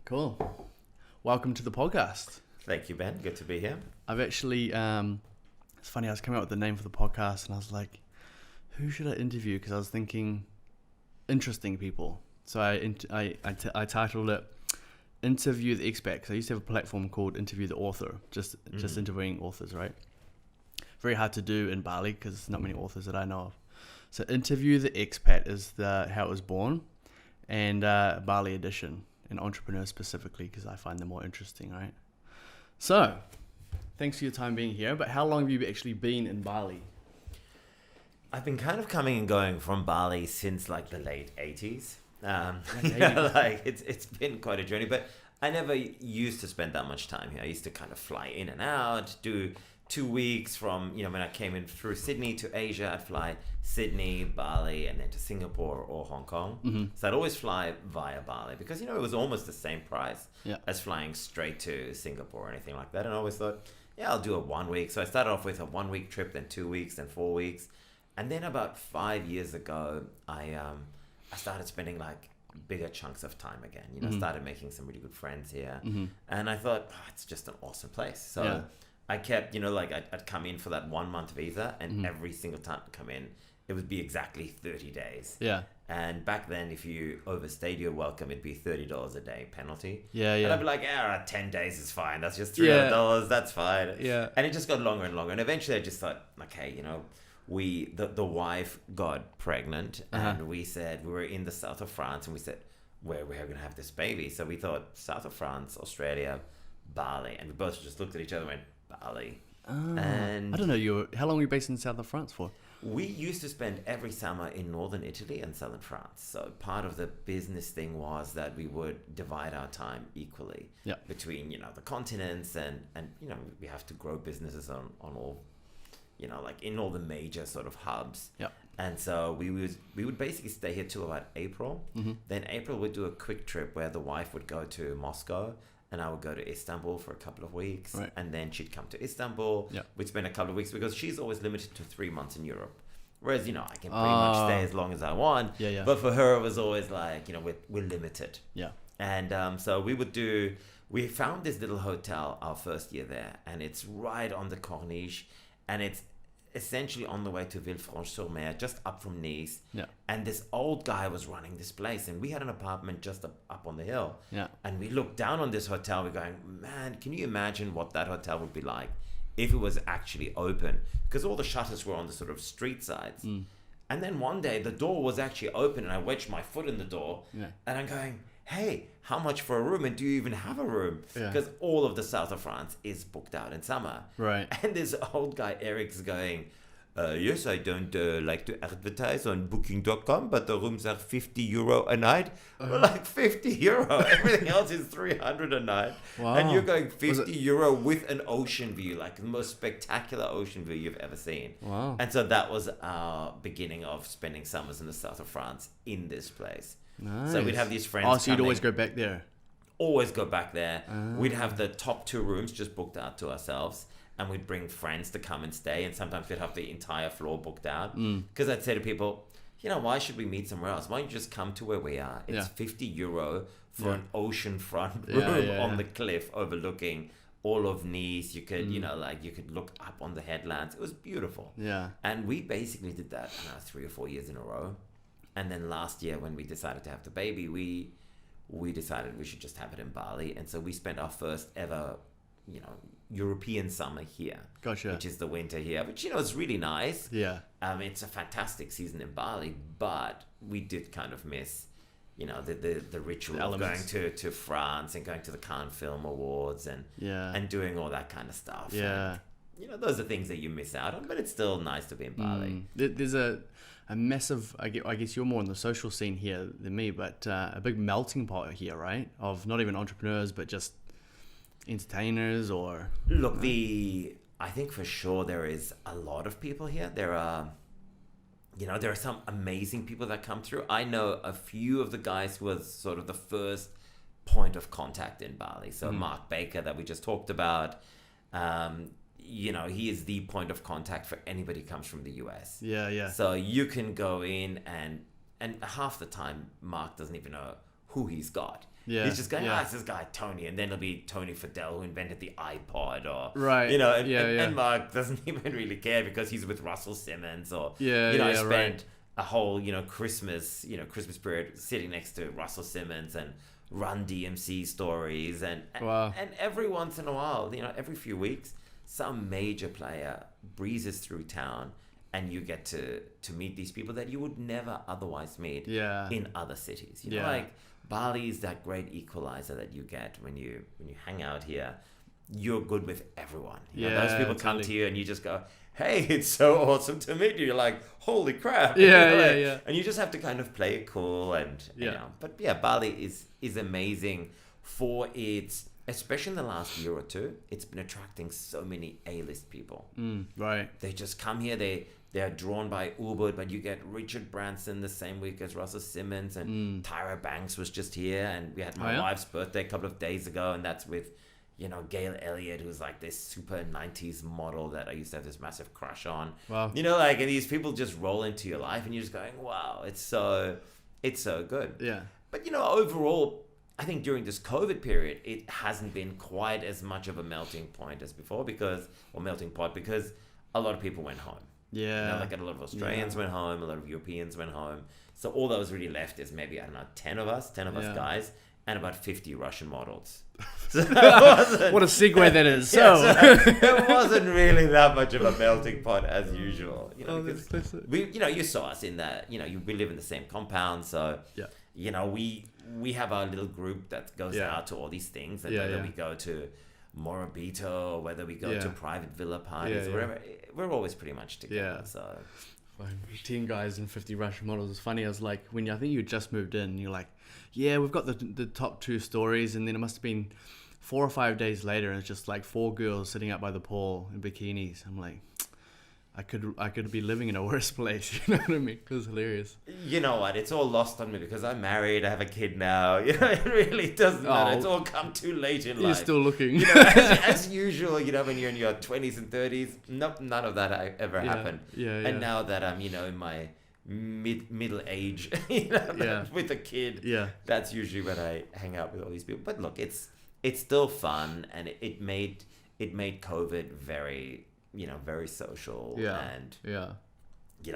Cool. Welcome to the podcast. Thank you, Ben. Good to be here. I've actually, it's funny, I was coming up with the name for the podcast and I was like, who should I interview? Because I was thinking interesting people. So I titled it Interview the Expat, because I used to have a platform called Interview the Author, just interviewing authors, right? Very hard to do in Bali because there's not many authors that I know of. So Interview the Expat is how it was born, and Bali edition, and entrepreneurs specifically because I find them more interesting, right? So, thanks for your time being here, but how long have you actually been in Bali? I've been kind of coming and going from Bali since like the late 80s. It's been quite a journey, but I never used to spend that much time here. I used to kind of fly in and out, do 2 weeks from, when I came in through Sydney to Asia, I'd fly Sydney, Bali, and then to Singapore or Hong Kong. Mm-hmm. So I'd always fly via Bali because, it was almost the same price as flying straight to Singapore or anything like that. And I always thought, I'll do a 1 week. So I started off with a 1 week trip, then 2 weeks, then 4 weeks. And then about 5 years ago, I started spending like bigger chunks of time again. Mm-hmm. Started making some really good friends here. Mm-hmm. And I thought, it's just an awesome place. So I kept, I'd come in for that 1 month visa, and every single time I come in, it would be exactly 30 days. Yeah. And back then, if you overstayed your welcome, it'd be $30 a day penalty. Yeah. And I'd be like, 10 days is fine. That's just $300. That's fine. Yeah. And it just got longer and longer. And eventually I just thought, okay, the wife got pregnant, and we said, we were in the south of France, and we said, where we're going to have this baby. So we thought south of France, Australia, Bali. And we both just looked at each other and went, Bali. And I don't know, how long were you based in the south of France for? We used to spend every summer in northern Italy and southern France. So part of the business thing was that we would divide our time equally between, the continents, and we have to grow businesses on all, in all the major sort of hubs. Yeah. And so we would basically stay here till about April. Mm-hmm. Then April would do a quick trip where the wife would go to Moscow, and I would go to Istanbul for a couple of weeks. Right. And then she'd come to Istanbul. Yeah. We'd spend a couple of weeks because she's always limited to 3 months in Europe. Whereas, I can pretty much stay as long as I want. Yeah. But for her, it was always like, we're limited. Yeah. And so we found this little hotel our first year there, and it's right on the Corniche, and it's essentially on the way to Villefranche-sur-Mer, just up from Nice. Yeah. And this old guy was running this place, and we had an apartment just up on the hill. Yeah. And we looked down on this hotel, we're going, man, can you imagine what that hotel would be like if it was actually open? Because all the shutters were on the sort of street sides. Mm. And then one day the door was actually open, and I wedged my foot in the door, and I'm going, hey, how much for a room? And do you even have a room? Because all of the south of France is booked out in summer. Right. And this old guy, Eric's going, yes, I don't like to advertise on booking.com, but the rooms are €50 a night. We're like, €50? Everything else is 300 a night. Wow. And you're going €50 with an ocean view, like the most spectacular ocean view you've ever seen. Wow. And so that was our beginning of spending summers in the south of France in this place. Nice. So we'd have these friends. Oh, so you'd always go back there? Always go back there. We'd have the top 2 rooms just booked out to ourselves, and we'd bring friends to come and stay, and sometimes we'd have the entire floor booked out. Because I'd say to people, why should we meet somewhere else? Why don't you just come to where we are? It's €50 for an oceanfront room on the cliff overlooking all of Nice. You could, you could look up on the headlands. It was beautiful. Yeah. And we basically did that 3 or 4 years in a row. And then last year, when we decided to have the baby, we decided we should just have it in Bali. And so we spent our first ever, European summer here. Gotcha. Which is the winter here, which, is really nice. Yeah. It's a fantastic season in Bali, but we did kind of miss, the ritual of going to France and going to the Cannes Film Awards and doing all that kind of stuff. Yeah. And, those are things that you miss out on, but it's still nice to be in Bali. There's a massive, I guess you're more in the social scene here than me, but a big melting pot here, right? Of not even entrepreneurs, but just entertainers or... Look, I think for sure there is a lot of people here. There are some amazing people that come through. I know a few of the guys who was sort of the first point of contact in Bali. So Mark Baker that we just talked about, he is the point of contact for anybody who comes from the US. Yeah. So you can go in and half the time Mark doesn't even know who he's got. Yeah. He's just going, yeah. it's this guy Tony, and then it'll be Tony Fadell who invented the iPod, or Right. you know, Yeah, yeah. and Mark doesn't even really care because he's with Russell Simmons, or Yeah, you know, I yeah, spent right. a whole Christmas period sitting next to Russell Simmons and Run DMC stories, and Wow. and every once in a while, every few weeks, some major player breezes through town, and you get to meet these people that you would never otherwise meet Yeah. in other cities. You know, Yeah. like Bali is that great equalizer that you get when you hang out here. You're good with everyone. You know, Yeah, those people come totally. to you and you just go, hey, it's so awesome to meet you. You're like, holy crap. Yeah, You know, yeah, like- yeah. And you just have to kind of play it cool and Yeah. but yeah, Bali is amazing for its, especially in the last year or two, it's been attracting so many A-list people. Right. They just come here, they're drawn by Uber, but you get Richard Branson the same week as Russell Simmons, and Tyra Banks was just here, and we had my Oh, yeah? wife's birthday a couple of days ago, and that's with Gail Elliott, who's like this super 90s model that I used to have this massive crush on. Wow. And these people just roll into your life, and you're just going, wow, it's so good. Yeah. But overall, I think during this COVID period, it hasn't been quite as much of a melting point as before, because a lot of people went home. Yeah. Like a lot of Australians went home, a lot of Europeans went home. So all that was really left is maybe, I don't know, 10 of us Yeah. guys, and about 50 Russian models. So it wasn't, What a segue that is. yeah, So. it wasn't really that much of a melting pot as usual. Because classic. you saw us in that, we live in the same compound, so Yeah. we have our little group that goes Yeah. out to all these things, and Yeah, whether yeah. we go to Morabito or whether we go Yeah. to private villa parties Yeah, or yeah. wherever, we're always pretty much together. Yeah. So 10 guys and 50 Russian models. It's funny. I was like, I think you just moved in, and you're like, yeah, we've got the top 2 stories, and then it must have been 4 or 5 days later, and it's just like 4 girls sitting out by the pool in bikinis. I'm like, I could be living in a worse place. You know what I mean? It was hilarious. you know what? It's all lost on me because I'm married. I have a kid now. It really doesn't matter. It's all come too late in You're life. still looking. As usual, when you're in your 20s and 30s, nope, none of that ever happened. Yeah, yeah. And now that I'm, in my middle age, Yeah. with a kid, Yeah. that's usually when I hang out with all these people. But look, it's still fun, and it made COVID very, very social. Yeah. And Yeah.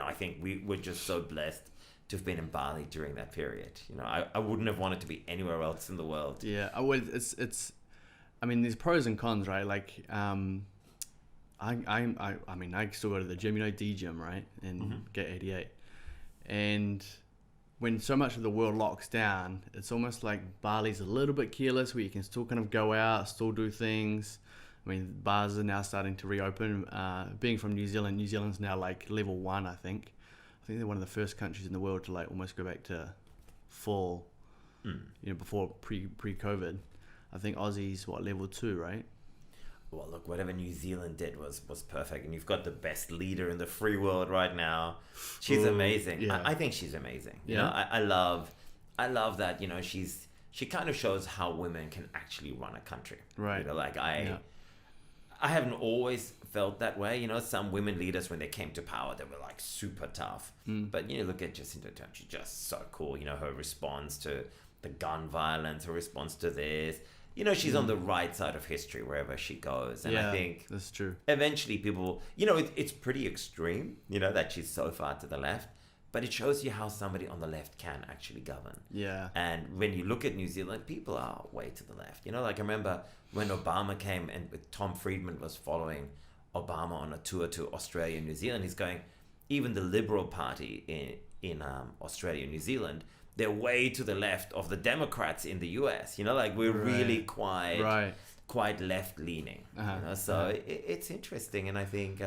I think we were just so blessed to have been in Bali during that period. I wouldn't have wanted to be anywhere else in the world. Yeah. Well, it's. I mean, there's pros and cons, right? Like, I mean, I still go to the gym, D gym, right, and get 88, and when so much of the world locks down, it's almost like Bali's a little bit careless, where you can still kind of go out, still do things. I mean, bars are now starting to reopen. Being from New Zealand's now like level 1, I think. I think they're one of the first countries in the world to like almost go back to full, before pre-COVID. I think Aussie's level 2, right? Well, look, whatever New Zealand did was perfect, and you've got the best leader in the free world right now. She's amazing. Yeah. I think she's amazing. Yeah. I love that. She kind of shows how women can actually run a country. Right. I haven't always felt that way. Some women leaders, when they came to power, they were like super tough. But look at Jacinda Ardern. She's just so cool. Her response to the gun violence, her response to this. She's on the right side of history wherever she goes. And I think that's true. eventually people, it's pretty extreme, that she's so far to the left. But it shows you how somebody on the left can actually govern. Yeah. And when you look at New Zealand, people are way to the left. I remember when Obama came and Tom Friedman was following Obama on a tour to Australia and New Zealand. He's going, even the Liberal Party in Australia and New Zealand, they're way to the left of the Democrats in the US. We're really quite left-leaning. So it's interesting. And I think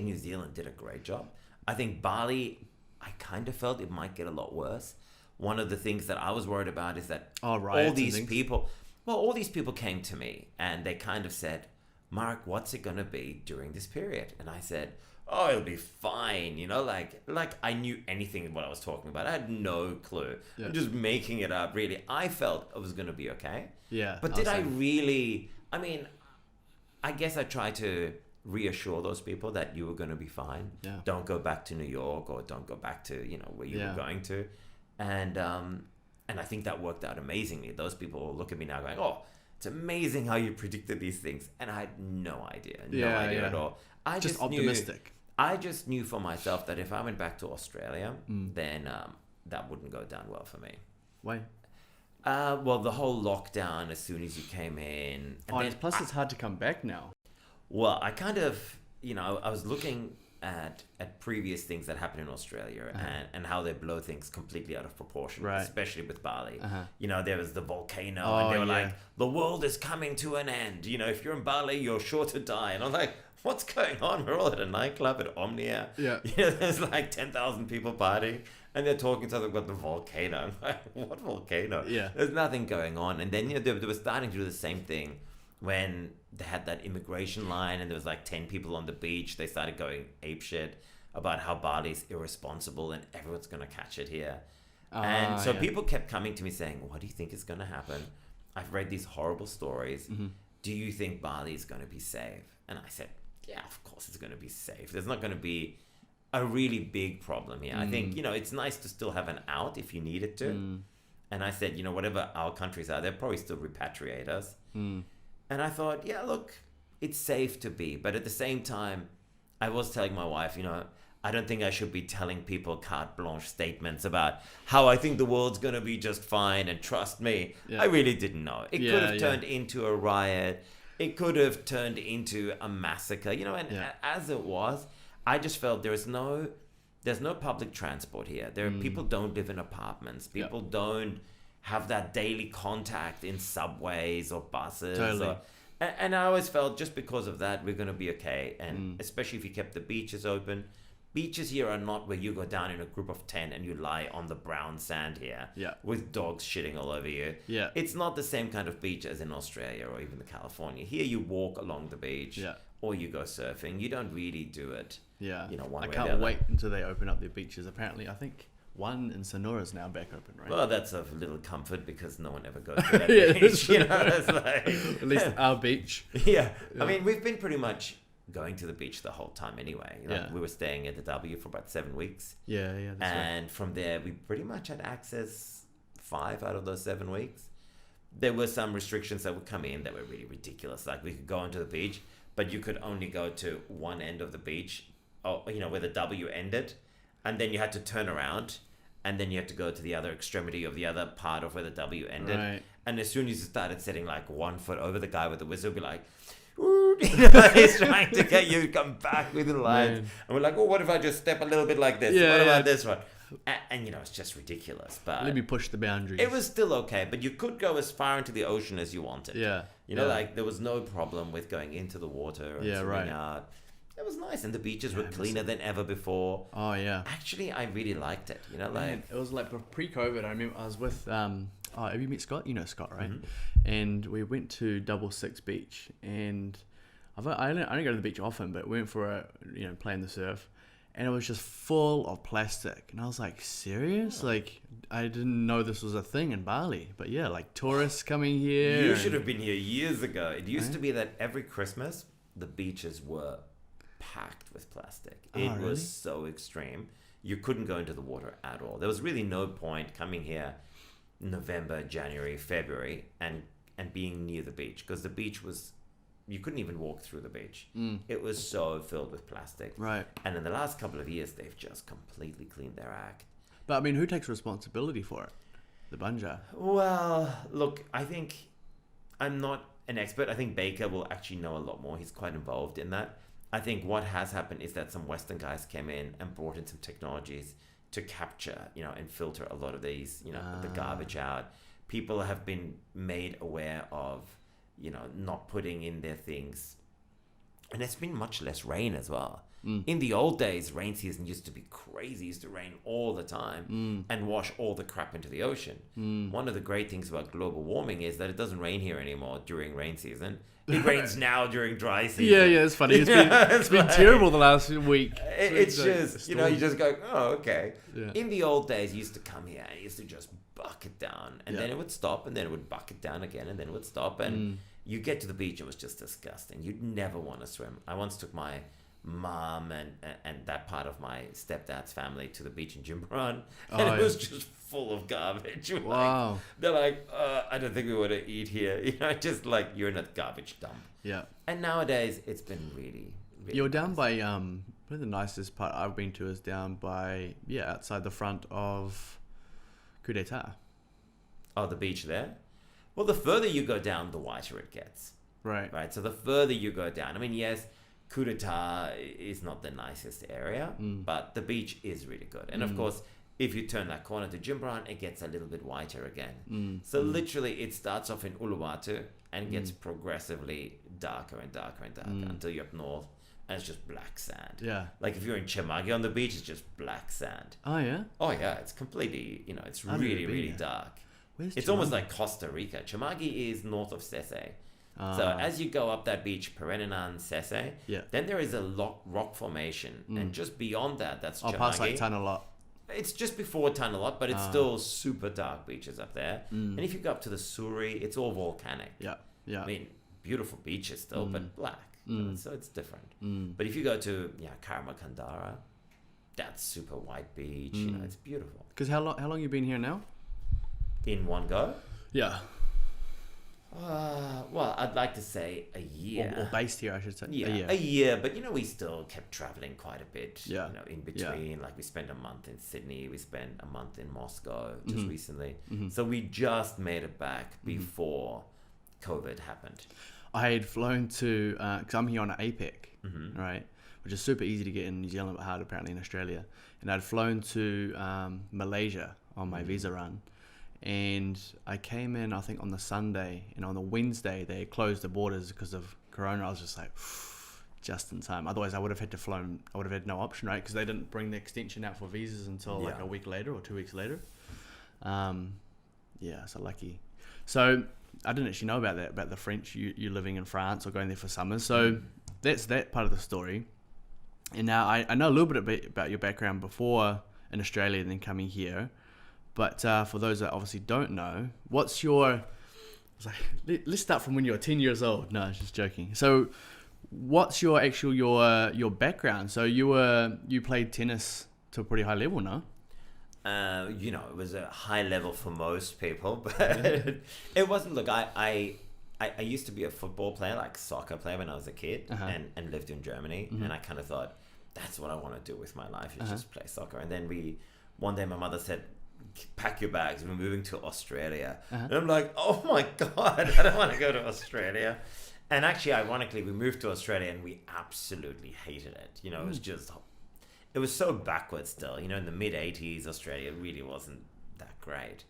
New Zealand did a great job. I think Bali, I kind of felt it might get a lot worse. One of the things that I was worried about is that all these people came to me and they kind of said, Mark, what's it going to be during this period? And I said, oh, it'll be fine. Like I knew anything what I was talking about. I had no clue. Yeah. I'm just making it up, really. I felt it was going to be okay. Yeah. But did I really, I guess I tried to reassure those people that you were going to be fine. Yeah. Don't go back to New York, or don't go back to, where you were going to. And I think that worked out amazingly. Those people look at me now going, oh, it's amazing how you predicted these things. And I had no idea at all. I just optimistic. I just knew for myself that if I went back to Australia, then that wouldn't go down well for me. Why? Well, the whole lockdown as soon as you came in. And plus it's hard to come back now. Well, I kind of, I was looking at previous things that happened in Australia and how they blow things completely out of proportion, especially with Bali. There was the volcano and they were like, the world is coming to an end. If you're in Bali, you're sure to die. And I'm like, what's going on? We're all at a nightclub at Omnia. Yeah. There's like 10,000 people partying and they're talking to them about the volcano. I'm like, what volcano? Yeah. There's nothing going on. And then, they were starting to do the same thing when they had that immigration line and there was like 10 people on the beach. They started going apeshit about how Bali's irresponsible and everyone's going to catch it here. And so people kept coming to me saying, what do you think is going to happen? I've read these horrible stories. Do you think Bali is going to be safe? And I said, yeah, of course it's going to be safe. There's not going to be a really big problem here. I think, it's nice to still have an out if you needed to. And I said, whatever our countries are, they'll probably still repatriate us. And I thought, yeah, look, it's safe to be. But at the same time, I was telling my wife, I don't think I should be telling people carte blanche statements about how I think the world's going to be just fine and trust me. Yeah. I really didn't know. It could have turned into a riot. It could have turned into a massacre, as it was, I just felt there's no public transport here. People don't live in apartments. People don't have that daily contact in subways or buses. Totally. And I always felt just because of that, we're going to be okay. And especially if you kept the beaches open. Beaches here are not where you go down in a group of 10 and you lie on the brown sand here with dogs shitting all over you. Yeah. It's not the same kind of beach as in Australia or even California. Here you walk along the beach or you go surfing. You don't really do it. Yeah. One I way can't wait until they open up their beaches. Apparently, I think one in Sonora is now back open, right? Well, that's a little comfort because no one ever goes to that beach. It's like, at least our beach. Yeah. I mean, we've been pretty much going to the beach the whole time anyway. We were staying at the W for about 7 weeks. Yeah, that's and right. From there, we pretty much had access 5 out of those 7 weeks. There were some restrictions that would come in that were really ridiculous. Like we could go onto the beach, but you could only go to one end of the beach, where the W ended, and then you had to turn around, and then you had to go to the other extremity of the other part of where the W ended. Right. And as soon as you started setting like 1 foot over, the guy with the whistle would be like, he's trying to get you to come back within lines. And we're like, what if I just step a little bit like this? What about this one? And it's just ridiculous. But let me push the boundaries. It was still okay, but you could go as far into the ocean as you wanted. Like there was no problem with going into the water and swimming out. It was nice, and the beaches were cleaner than ever before. Oh yeah. Actually, I really liked it. It was like pre-COVID. I remember I was with have you met Scott? You know Scott, right? And we went to 66 Beach, and I don't go to the beach often, but we went for a playing the surf, and it was just full of plastic, and I was like, serious? Like I didn't know this was a thing in Bali, but like tourists coming here. You should have been here years ago. It used to be that every Christmas the beaches were packed with plastic. It was so extreme. You couldn't go into the water at all. There was really no point coming here November, January, February and being near the beach, because the beach was, you couldn't even walk through the beach. It was so filled with plastic. Right. And in the last couple of years, they've just completely cleaned their act. But I mean, who takes responsibility for it? The Banja? Well, look, I think I'm not an expert. I think Baker will actually know a lot more. He's quite involved in that. I think what has happened is that some Western guys came in and brought in some technologies to capture, and filter a lot of these, the garbage out. People have been made aware of, not putting in their things. And it's been much less rain as well. In the old days, rain season used to be crazy. It used to rain all the time and wash all the crap into the ocean. One of the great things about global warming is that it doesn't rain here anymore during rain season. It rains now during dry season. Yeah, it's funny. It's been terrible the last week. It's just, you just go, oh, okay. Yeah. In the old days, you used to come here and it used to just bucket down. And then it would stop, and then it would bucket down again, and then it would stop. And you get to the beach, it was just disgusting. You'd never want to swim. I once took my mom and that part of my stepdad's family to the beach in Jimbaran, and it was just full of garbage. Wow. They're like, I don't think we want to eat here. Just like you're in a garbage dump. Yeah. And nowadays it's been really, really You're down nice. by probably the nicest part I've been to is down by outside the front of Coup d'etat. Oh, the beach there. Well, the further you go down, the whiter it gets. Right. Right. So the further you go down, I mean, yes, Coup d'etat is not the nicest area, but the beach is really good. And of course, if you turn that corner to Jimbaran, it gets a little bit whiter again. So literally, it starts off in Uluwatu and gets progressively darker and darker and darker until you're up north, and it's just black sand. Yeah. Like if you're in Chemagi on the beach, it's just black sand. Oh yeah. Oh yeah, it's completely, it's I've never really, been really there. dark. Where's It's almost like Costa Rica. Chemagi is north of Sese. So as you go up that beach, Perenenan, Sese, then there is a rock formation, and just beyond that, that's Chemagi. past like Tanalot. It's just before Tanalot, but it's still super dark beaches up there. And if you go up to the Suri, it's all volcanic. Yeah. Yeah. I mean, beautiful beaches still, but black. So it's different. But if you go to Karamakandara, that's super white beach. It's beautiful. Because how long you been here now? In one go? Yeah. Well, I'd like to say a year. Or based here, I should say. Yeah, a year. But, we still kept traveling quite a bit. Yeah. In between. Like, we spent a month in Sydney. We spent a month in Moscow just recently. So we just made it back before COVID happened. I had flown to, because I'm here on an APEC, right? Which is super easy to get in New Zealand, but hard apparently in Australia. And I'd flown to Malaysia on my visa run. And I came in, I think, on the Sunday, and on the Wednesday, they closed the borders because of Corona. I was just like, just in time. Otherwise, I would have had no option, right? Because they didn't bring the extension out for visas until like a week later or 2 weeks later. So lucky. So I didn't actually know about that, about the French, you living in France or going there for summers. So that's that part of the story. And now I know a little bit about your background before in Australia and then coming here. But for those that obviously don't know, what's your... let's start from when you were 10 years old. No, I was just joking. So what's your actual, your background? So you played tennis to a pretty high level, no? It was a high level for most people, but it wasn't. Look, I used to be a football player, like soccer player when I was a kid, and lived in Germany. And I kind of thought, that's what I want to do with my life, is just play soccer. And then one day my mother said, pack your bags, we're moving to Australia. And I'm like, oh my God, I don't want to go to Australia. And actually, ironically, we moved to Australia and we absolutely hated it. It was just... It was so backwards still. In the mid-'80s, Australia really wasn't that great.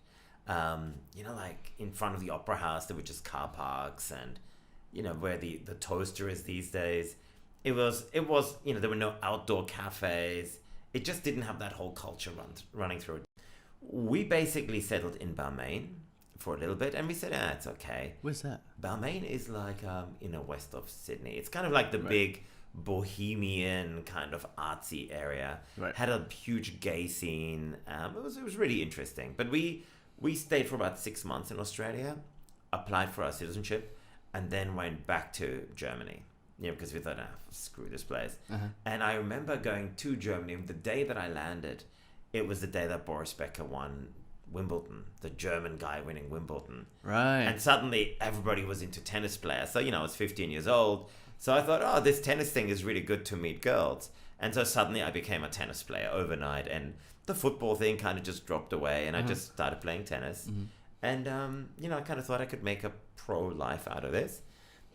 Like in front of the Opera House, there were just car parks, and, where the toaster is these days. It was there were no outdoor cafes. It just didn't have that whole culture running through it. We basically settled in Balmain for a little bit, and we said, it's okay. Where's that? Balmain is like west of Sydney. It's kind of like the big bohemian kind of artsy area. Right. Had a huge gay scene. It was really interesting. But we stayed for about 6 months in Australia, applied for our citizenship, and then went back to Germany. Because we thought, screw this place. And I remember going to Germany. The day that I landed, it was the day that Boris Becker won Wimbledon, the German guy winning Wimbledon. Right. And suddenly everybody was into tennis players. So, I was 15 years old. So I thought, this tennis thing is really good to meet girls. And so suddenly I became a tennis player overnight. And the football thing kind of just dropped away. And I just started playing tennis. And, I kind of thought I could make a pro life out of this.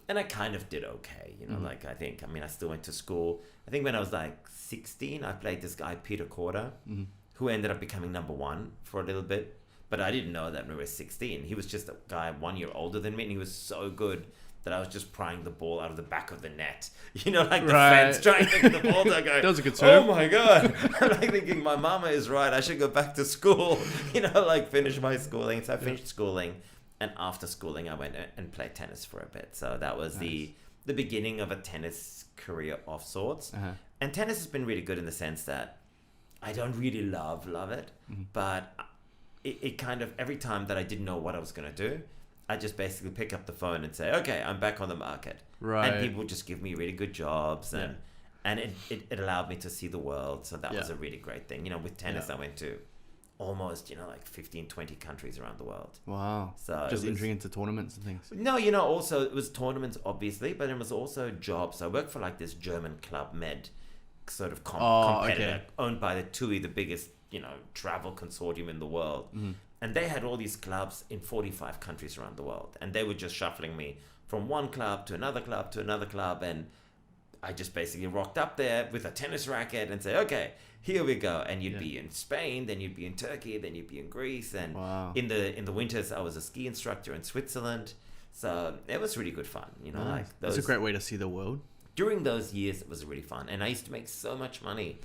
And I kind of did okay. I still went to school. I think when I was like 16, I played this guy, Peter Korda, who ended up becoming number one for a little bit. But I didn't know that when we were 16. He was just a guy 1 year older than me, and he was so good that I was just prying the ball out of the back of the net. Like the fence, trying to get the ball down, going, that was a good serve. Oh my God. I'm like thinking, my mama is right. I should go back to school, finish my schooling. So I finished schooling. And after schooling, I went and played tennis for a bit. So that was the beginning of a tennis career of sorts. And tennis has been really good in the sense that I don't really love it. But it kind of, every time that I didn't know what I was going to do, I just basically pick up the phone and say, okay, I'm back on the market. Right. And people just give me really good jobs. And And it allowed me to see the world. So that was Yeah. a really great thing. You know, with tennis, Yeah. I went to almost, you know, like 15, 20 countries around the world. Wow. So Just it was- entering into tournaments and things. No, you know, also it was tournaments, obviously, but it was also jobs. I worked for like this German Club Med sort of competitor, okay. owned by the TUI, the biggest, you know, travel consortium in the world. And they had all these clubs in 45 countries around the world. And they were just shuffling me from one club to another club to another club. And I just basically rocked up there with a tennis racket and say, okay, here we go. And you'd be in Spain, then you'd be in Turkey, then you'd be in Greece. And Wow. in the winters, I was a ski instructor in Switzerland. So it was really good fun, you know, Nice. like those. It's a great way to see the world. During those years, it was really fun. And I used to make so much money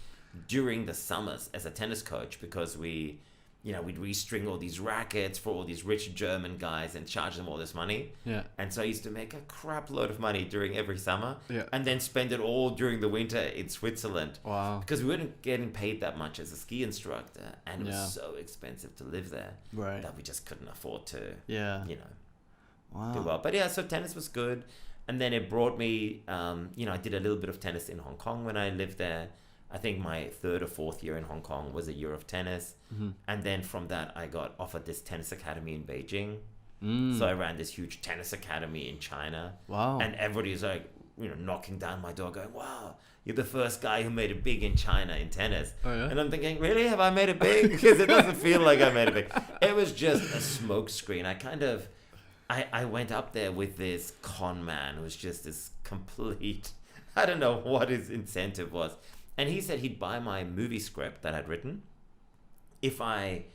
during the summers as a tennis coach because we'd restring all these rackets for all these rich German guys and charge them all this money. Yeah. And so I used to make a crap load of money during every summer Yeah. and then spend it all during the winter in Switzerland. Wow. Because we weren't getting paid that much as a ski instructor and it Yeah. was so expensive to live there Right. that we just couldn't afford to, Yeah. you know, Wow. do well. But yeah, so tennis was good. And then it brought me, I did a little bit of tennis in Hong Kong when I lived there. I think my third or fourth year in Hong Kong was a year of tennis. And then from that, I got offered this tennis academy in Beijing. So I ran this huge tennis academy in China. Wow. And everybody was like, knocking down my door going, wow, you're the first guy who made it big in China in tennis. Oh, yeah? And I'm thinking, really? Have I made it big? Because it doesn't feel like I made it big. It was just a smoke screen. I went up there with this con man who was just this complete, I don't know what his incentive was. And he said he'd buy my movie script that I'd written if I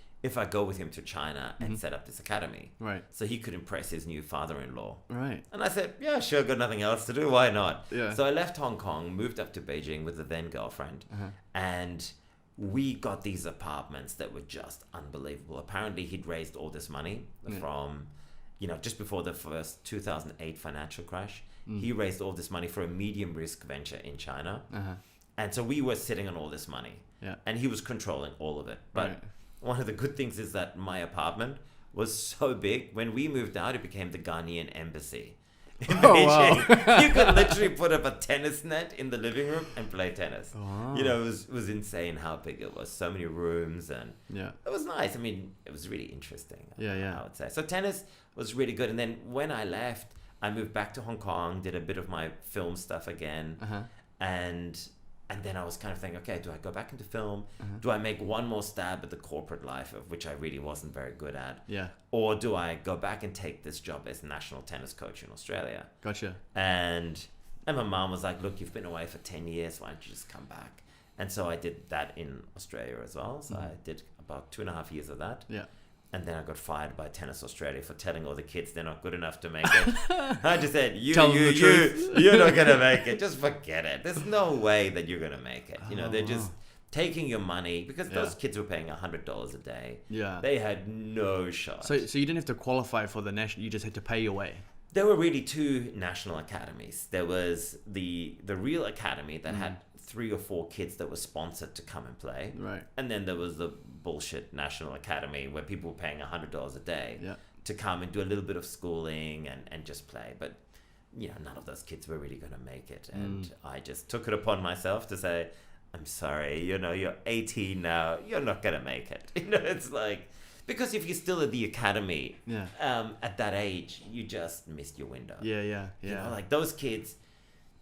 go with him to China and set up this academy. Right. So he could impress his new father-in-law. Right. And I said, yeah, sure, got nothing else to do. Why not? Yeah. So I left Hong Kong, moved up to Beijing with the then girlfriend. And we got these apartments that were just unbelievable. Apparently he'd raised all this money from, just before the first 2008 financial crash. He raised all this money for a medium risk venture in China. And so we were sitting on all this money. Yeah. And he was controlling all of it. But Right. one of the good things is that my apartment was so big. When we moved out, it became the Ghanaian embassy in Beijing. wow. You could literally put up a tennis net in the living room and play tennis. Wow. It was insane how big it was. So many rooms, and Yeah. it was nice. I mean, it was really interesting. Yeah. I would say. So tennis was really good. And then when I left, I moved back to Hong Kong, did a bit of my film stuff again, and then I was kind of thinking, okay, do I go back into film? Do I make one more stab at the corporate life, of which I really wasn't very good at? Yeah. Or do I go back and take this job as national tennis coach in Australia? Gotcha. And my mom was like, look, you've been away for 10 years. Why don't you just come back? And so I did that in Australia as well. So I did about 2.5 years of that. Yeah. And then I got fired by Tennis Australia for telling all the kids they're not good enough to make it. I just said, Tell them the truth. you're not going to make it. Just forget it. There's no way that you're going to make it. They're just taking your money because those kids were paying $100 a day. Yeah. They had no shot. So you didn't have to qualify for the national. You just had to pay your way. There were really two national academies. There was the real academy that had 3 or 4 kids that were sponsored to come and play. Right. And then there was the bullshit national academy where people were paying $100 a day to come and do a little bit of schooling and just play. But, none of those kids were really going to make it. And I just took it upon myself to say, I'm sorry, you're 18 now. You're not going to make it. It's like, because if you're still at the academy at that age, you just missed your window. Yeah. Like those kids,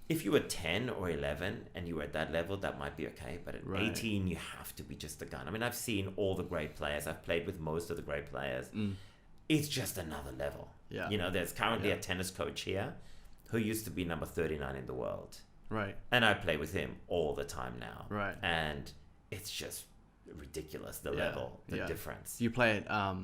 if you were 10 or 11 and you were at that level, that might be okay. But at 18, you have to be just a gun. I mean, I've seen all the great players. I've played with most of the great players. It's just another level. Yeah. There's currently a tennis coach here who used to be number 39 in the world. Right. And I play with him all the time now. Right. And it's just ridiculous, the level, the difference. You play at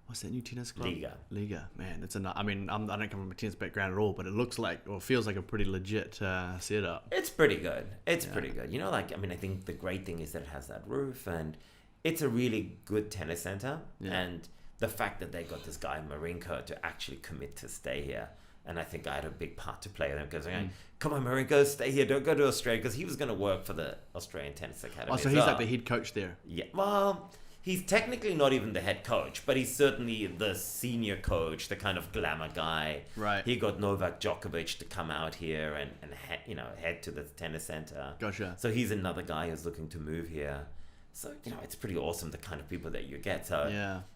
what's that new tennis club? Liga. Man, it's I don't come from a tennis background at all, but it looks like or feels like a pretty legit setup. It's pretty good. It's pretty good. I think the great thing is that it has that roof and it's a really good tennis center. Yeah. And the fact that they got this guy Marinko to actually commit to stay here. And I think I had a big part to play with him because I'm going, come on, Marinko, stay here. Don't go to Australia, because he was going to work for the Australian Tennis Academy. Oh, so he's like the head coach there. Yeah. Well, he's technically not even the head coach, but he's certainly the senior coach, the kind of glamour guy. Right. He got Novak Djokovic to come out here and head to the tennis center. Gotcha. So he's another guy who's looking to move here. So, it's pretty awesome, the kind of people that you get. So,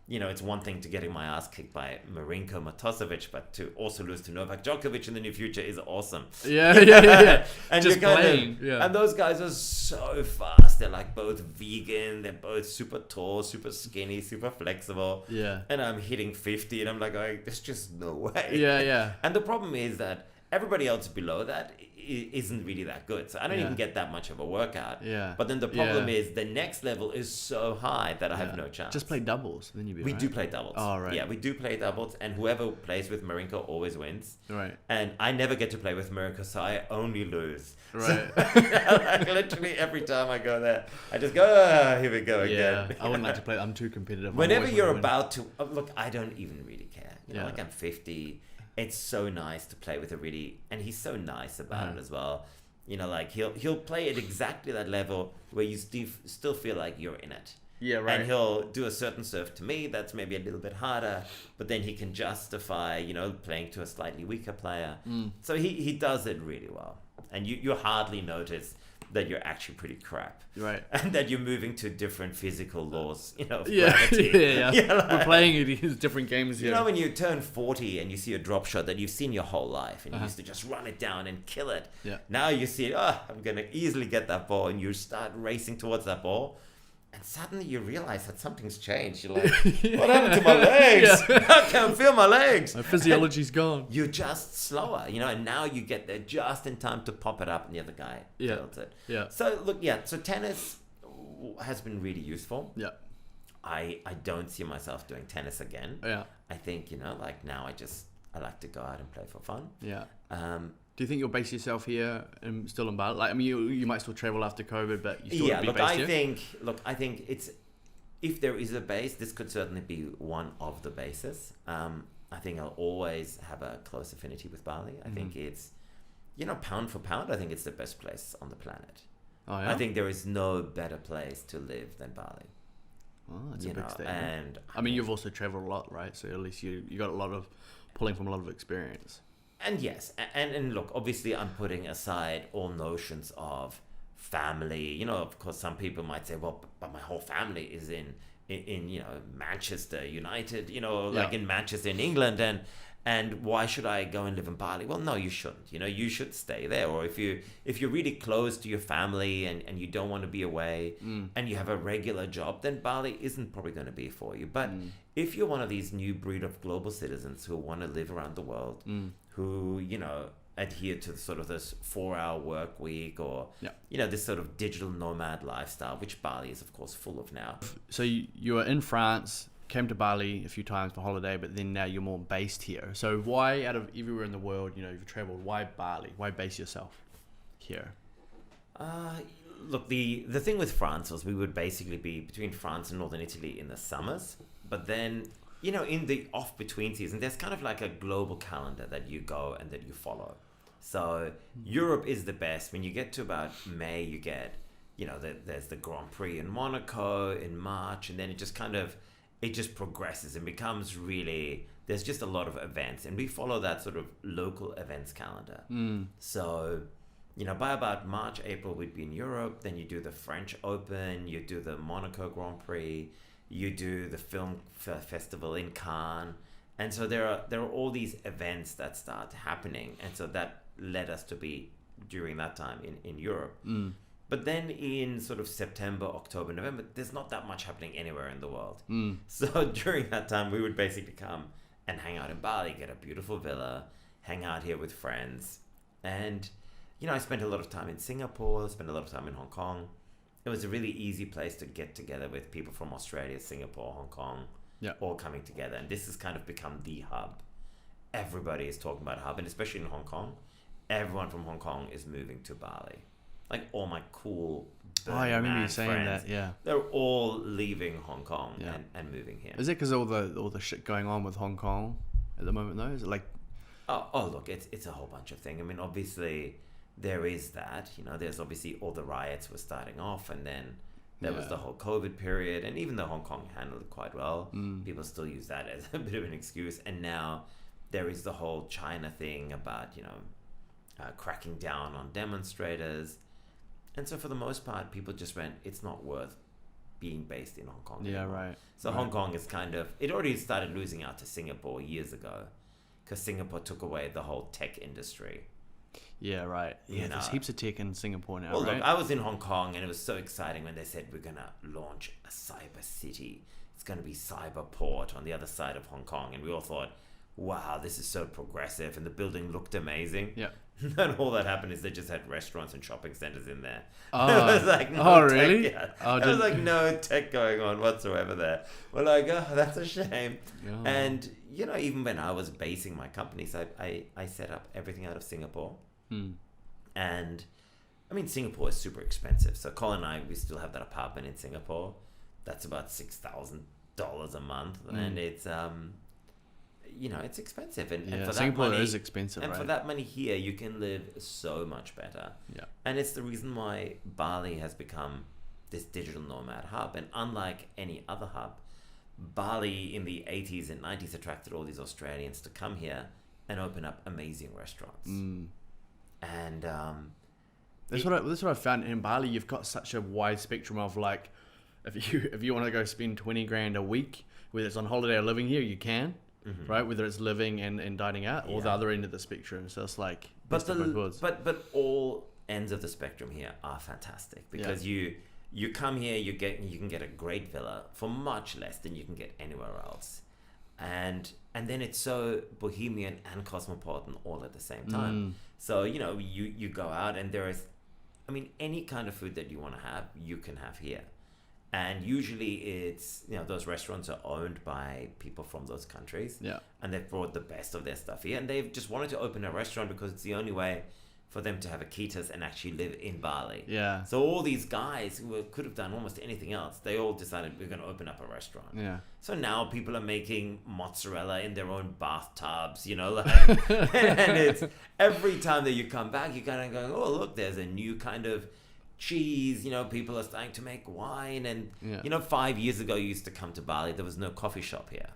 it's one thing to getting my ass kicked by Marinko Matosevic, but to also lose to Novak Djokovic in the near future is awesome. Yeah. And just playing. And those guys are so fast. They're like both vegan. They're both super tall, super skinny, super flexible. Yeah. And I'm hitting 50 and I'm like, there's just no way. Yeah. And the problem is that everybody else below that isn't really that good. So I don't even get that much of a workout. Yeah. But then the problem is the next level is so high that I have no chance. Just play doubles, then you'll be We do play doubles. Oh, right. Yeah, we do play doubles, and whoever plays with Marinko always wins. Right. And I never get to play with Marinko, so I only lose. Right. So, like literally every time I go there, I just go, here we go again. Yeah. I wouldn't like to play. I'm too competitive. Whenever you're about to look, I don't even really care. Like I'm 50. It's so nice to play with and he's so nice about it as well. Like he'll play at exactly that level where you still feel like you're in it. Yeah, right. And he'll do a certain serve to me that's maybe a little bit harder, but then he can justify, playing to a slightly weaker player. So he does it really well. And you hardly notice that you're actually pretty crap. Right. And that you're moving to different physical laws, of Yeah. gravity. We're playing these different games here. When you turn 40 and you see a drop shot that you've seen your whole life and you used to just run it down and kill it. Yeah. Now you see, I'm going to easily get that ball, and you start racing towards that ball. And suddenly you realize that something's changed. You're like, what happened to my legs? I can't feel my legs. My physiology's gone. You're just slower, and now you get there just in time to pop it up and the other guy kills it. Yeah. So so tennis has been really useful. Yeah. I don't see myself doing tennis again. Yeah. I think, now I like to go out and play for fun. Yeah. Do you think you'll base yourself here still in Bali? Like, I mean, you might still travel after COVID, but you still be based here? I think it's, if there is a base, this could certainly be one of the bases. I think I'll always have a close affinity with Bali. I think it's, pound for pound, I think it's the best place on the planet. Oh, yeah? I think there is no better place to live than Bali. Oh, that's a big statement. And I mean, you've also traveled a lot, right? So at least you got a lot of pulling from a lot of experience. And yes, and look, obviously I'm putting aside all notions of family. Of course, some people might say, well, but my whole family is in Manchester United, in Manchester in England, and why should I go and live in Bali? Well, no, you shouldn't. You should stay there. Or if you're really close to your family and you don't want to be away and you have a regular job, then Bali isn't probably going to be for you. But if you're one of these new breed of global citizens who want to live around the world, who, adhere to sort of this 4-hour work week or, this sort of digital nomad lifestyle, which Bali is, of course, full of now. So you were in France, came to Bali a few times for holiday, but then now you're more based here. So why, out of everywhere in the world, you've traveled, why Bali? Why base yourself here? Look, the thing with France was we would basically be between France and Northern Italy in the summers, but then, in the off-between season, there's kind of like a global calendar that you go and that you follow. So Europe is the best. When you get to about May, you get, there's the Grand Prix in Monaco in March, and then it just progresses and becomes really, there's just a lot of events, and we follow that sort of local events calendar. So, by about March, April, we'd be in Europe. Then you do the French Open, you do the Monaco Grand Prix, you do the film festival in Cannes. And so there are all these events that start happening. And so that led us to be during that time in Europe. But then in sort of September, October, November, there's not that much happening anywhere in the world. So during that time, we would basically come and hang out in Bali, get a beautiful villa, hang out here with friends. And, I spent a lot of time in Singapore, spent a lot of time in Hong Kong. It was a really easy place to get together with people from Australia, Singapore, Hong Kong, all coming together. And this has kind of become the hub. Everybody is talking about hub, and especially in Hong Kong, everyone from Hong Kong is moving to Bali. Like all my cool I remember you saying friends, that, yeah. They're all leaving Hong Kong and moving here. Is it because all the shit going on with Hong Kong at the moment, though? Is it like... Oh, look, it's a whole bunch of things. I mean, obviously, there is that. There's obviously all the riots were starting off, and then, There was the whole COVID period, and even though Hong Kong handled it quite well, people still use that as a bit of an excuse. And now there is the whole China thing about, cracking down on demonstrators. And so for the most part, people just went, it's not worth being based in Hong Kong anymore. Right. So Hong Kong is it already started losing out to Singapore years ago, because Singapore took away the whole tech industry. Yeah, right. Yeah, there's heaps of tech in Singapore now, Well, right? look, I was in Hong Kong, and it was so exciting when they said we're going to launch a cyber city. It's going to be Cyberport on the other side of Hong Kong. And we all thought, wow, this is so progressive. And the building looked amazing. Yeah. And all that happened is they just had restaurants and shopping centers in there. Oh, There was like no tech, really? yeah. Oh, there was like no tech going on whatsoever there. We're like, oh, that's a shame. Oh. And, even when I was basing my companies, I set up everything out of Singapore. And I mean, Singapore is super expensive. So Colin and I, we still have that apartment in Singapore. That's about $6,000 a month. And it's, it's expensive. And for that Singapore money, is expensive, and right? for that money here, you can live so much better. Yeah. And it's the reason why Bali has become this digital nomad hub. And unlike any other hub, Bali in the 80s and 90s attracted all these Australians to come here and open up amazing restaurants. And that's what I found in Bali. You've got such a wide spectrum of like, if you want to go spend 20 grand a week, whether it's on holiday or living here, you can, right? Whether it's living and dining out, or the other end of the spectrum. So it's like, but all ends of the spectrum here are fantastic, because you come here, you can get a great villa for much less than you can get anywhere else. And then it's so bohemian and cosmopolitan all at the same time. So, you go out, and there is, any kind of food that you want to have, you can have here. And usually it's, those restaurants are owned by people from those countries. Yeah. And they've brought the best of their stuff here. And they've just wanted to open a restaurant because it's the only way for them to have a Ketas and actually live in Bali. Yeah. So all these guys who could have done almost anything else, they all decided we're going to open up a restaurant. Yeah. So now people are making mozzarella in their own bathtubs, and it's every time that you come back, you kind of go, oh, look, there's a new kind of cheese, people are starting to make wine. And, 5 years ago, you used to come to Bali, there was no coffee shop here.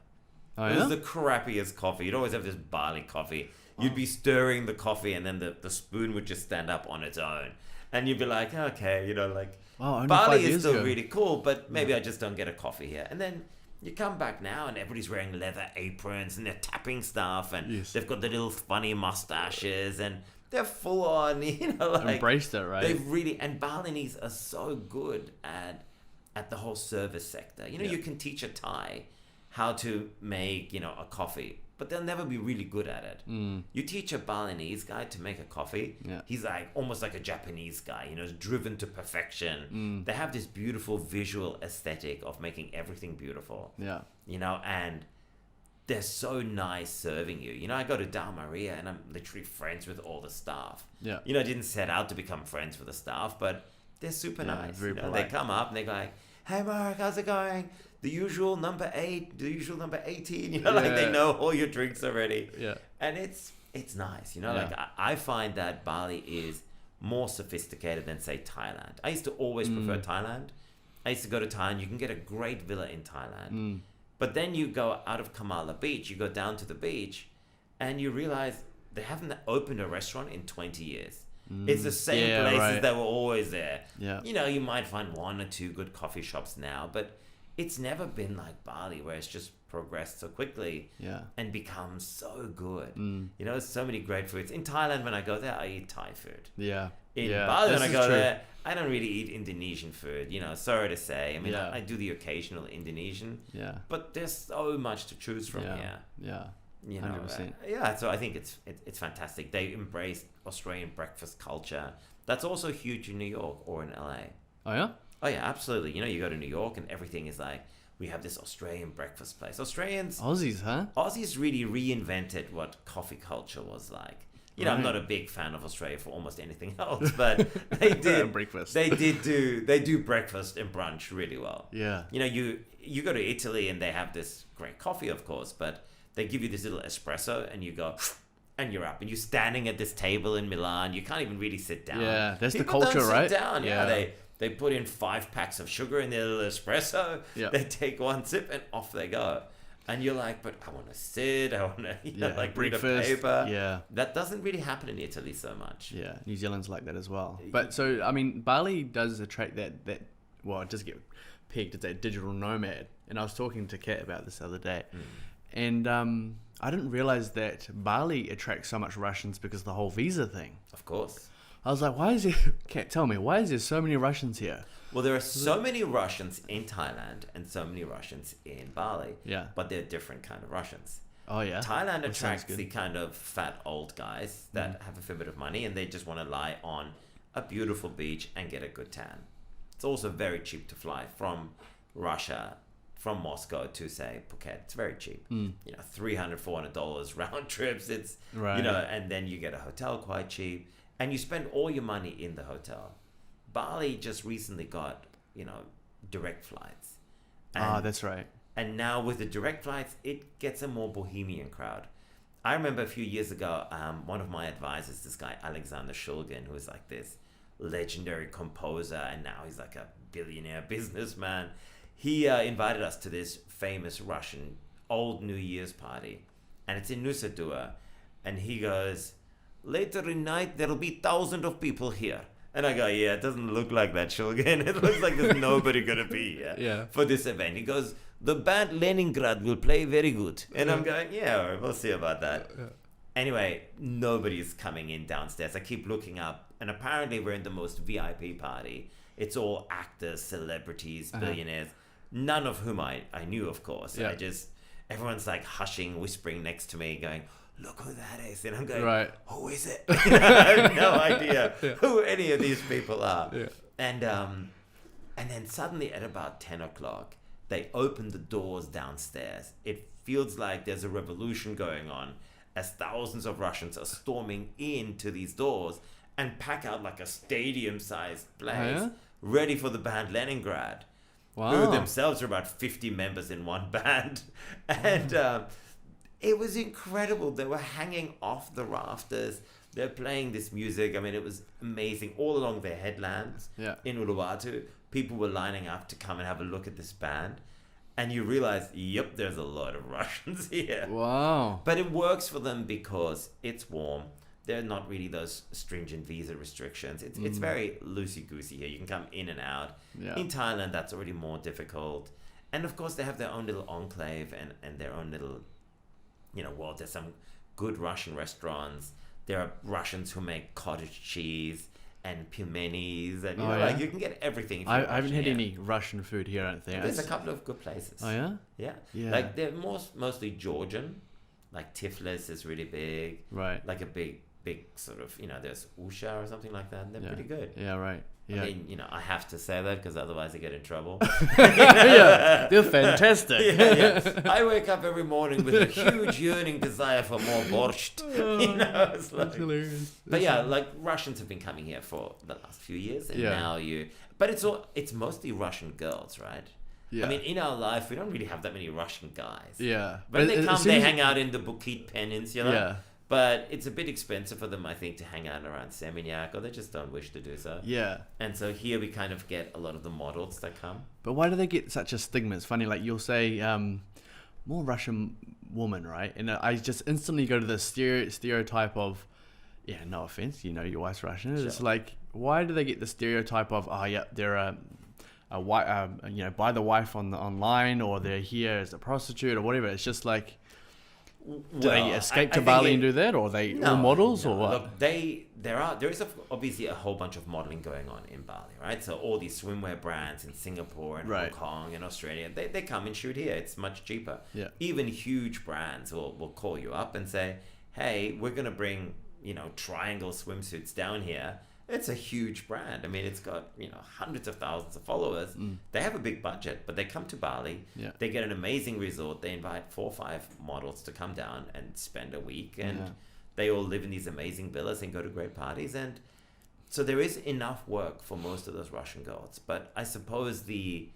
Oh, it was the crappiest coffee. You'd always have this Bali coffee. You'd be stirring the coffee, and then the spoon would just stand up on its own. And you'd be like, okay, Bali is still really cool, but maybe I just don't get a coffee here. And then you come back now, and everybody's wearing leather aprons, and they're tapping stuff, and they've got the little funny mustaches, and they're full on, embraced it, right? They've really, and Balinese are so good at the whole service sector. You can teach a Thai how to make, a coffee, but they'll never be really good at it. You teach a Balinese guy to make a coffee, he's like almost like a Japanese guy, is driven to perfection. They have this beautiful visual aesthetic of making everything beautiful. Yeah. And they're so nice serving you. I go to Del Maria, and I'm literally friends with all the staff. Yeah. I didn't set out to become friends with the staff, but they're super nice. Very polite. They come up and they go like, hey Mark, how's it going? The usual number 8, the usual number 18, they know all your drinks already. Yeah. And it's nice, I find that Bali is more sophisticated than, say, Thailand. I used to always prefer Thailand. I used to go to Thailand. You can get a great villa in Thailand. But then you go out of Kamala Beach, you go down to the beach, and you realize they haven't opened a restaurant in 20 years. It's the same places that were always there. Yeah. You might find 1 or 2 good coffee shops now, but it's never been like Bali, where it's just progressed so quickly and become so good. So many great foods. In Thailand, when I go there, I eat Thai food. Yeah. In Bali, when I go there, I don't really eat Indonesian food. Sorry to say. I do the occasional Indonesian. Yeah. But there's so much to choose from here. Yeah. 100%. So I think it's fantastic. They embrace Australian breakfast culture. That's also huge in New York or in LA. Oh, yeah? Oh, yeah, absolutely. You go to New York and everything is like, we have this Australian breakfast place. Aussies, huh? Aussies really reinvented what coffee culture was like. I'm not a big fan of Australia for almost anything else, but they did breakfast. They do breakfast and brunch really well. Yeah. You go to Italy and they have this great coffee, of course, but they give you this little espresso and you go, and you're up, and you're standing at this table in Milan. You can't even really sit down. Yeah, that's People the culture, don't right? Sit down. Yeah. They put in 5 packs of sugar in their little espresso. Yeah. They take one sip and off they go. And you're like, but I want to sit. I want to like read a breakfast. paper. Yeah. That doesn't really happen in Italy so much. Yeah, New Zealand's like that as well. But so, I mean, Bali does attract that well, it does get pegged as that digital nomad. And I was talking to Kat about this the other day. And I didn't realize that Bali attracts so much Russians because of the whole visa thing. Of course. I was like, why is there, Kat, tell me, why is there so many Russians here? Well, there are so many Russians in Thailand and so many Russians in Bali. Yeah. But they're different kind of Russians. Oh, yeah? Thailand That sounds attracts good. the kind of fat old guys that have a fair bit of money and they just want to lie on a beautiful beach and get a good tan. It's also very cheap to fly from Russia, from Moscow to, say, Phuket. It's very cheap. $300, $400 round trips. It's, Right. and then you get a hotel quite cheap and you spend all your money in the hotel. Bali just recently got, direct flights. That's right. And now with the direct flights, it gets a more bohemian crowd. I remember a few years ago, one of my advisors, this guy, Alexander Shulgin, who is like this legendary composer, and now he's like a billionaire businessman. He invited us to this famous Russian old New Year's party. And it's in Nusa Dua. And he goes, later in night, there'll be thousands of people here. And I go, yeah, it doesn't look like that, Shulgin. It looks like there's nobody going to be here for this event. He goes, the band Leningrad will play very good. And I'm going, yeah, all right, we'll see about that. Yeah. Anyway, nobody's coming in downstairs. I keep looking up, and apparently we're in the most VIP party. It's all actors, celebrities, billionaires, none of whom I knew, of course. Yeah. Everyone's like hushing, whispering next to me, going, look who that is. And I'm going, right. Who is it? I have no idea who any of these people are. Yeah. And then suddenly at about 10 o'clock, they open the doors downstairs. It feels like there's a revolution going on as thousands of Russians are storming into these doors and pack out like a stadium-sized place ready for the band Leningrad. Wow. Who themselves are about 50 members in one band. And it was incredible. They were hanging off the rafters. They're playing this music. I mean, it was amazing. All along their headlands in Uluwatu, people were lining up to come and have a look at this band. And you realize, yep, there's a lot of Russians here. Wow. But it works for them because it's warm. There are not really those stringent visa restrictions. It's very loosey-goosey here. You can come in and out. Yeah. In Thailand, that's already more difficult. And of course, they have their own little enclave and their own little, world. There's some good Russian restaurants. There are Russians who make cottage cheese and pelmenis, and you can get everything. I haven't had any Russian food here, I don't think. There's a couple of good places. Oh yeah? Yeah. Like they're mostly Georgian. Like Tiflis is really big. Right. Like a big sort of, there's Usha or something like that. And they're pretty good. Yeah, right. Yeah. I mean, I have to say that because otherwise I get in trouble. Yeah, they're fantastic. Yeah. I wake up every morning with a huge yearning desire for more borscht. It's like, that's hilarious. But like Russians have been coming here for the last few years, and now but it's mostly Russian girls, right? Yeah. I mean, in our life, we don't really have that many Russian guys. Yeah. But they hang out in the Bukit Peninsula. Yeah. But it's a bit expensive for them, I think, to hang out around Seminyak, or they just don't wish to do so. Yeah. And so here we kind of get a lot of the models that come. But why do they get such a stigma? It's funny, like you'll say, more Russian woman, right? And I just instantly go to the stereotype of, no offense, your wife's Russian. Sure. It's like, why do they get the stereotype of, they're a wife, buy the wife online, or they're here as a prostitute or whatever? It's just like, do they escape to Bali and do that, or are they all models, or what? Look, there is obviously a whole bunch of modeling going on in Bali, right? So all these swimwear brands in Singapore and Hong Kong and Australia, they come and shoot here. It's much cheaper. Yeah. Even huge brands will call you up and say, hey, we're going to bring, Triangle swimsuits down here. It's a huge brand. I mean, it's got, hundreds of thousands of followers. They have a big budget, but they come to Bali. Yeah. They get an amazing resort. They invite 4 or 5 models to come down and spend a week. And they all live in these amazing villas and go to great parties. And so there is enough work for most of those Russian girls. But I suppose the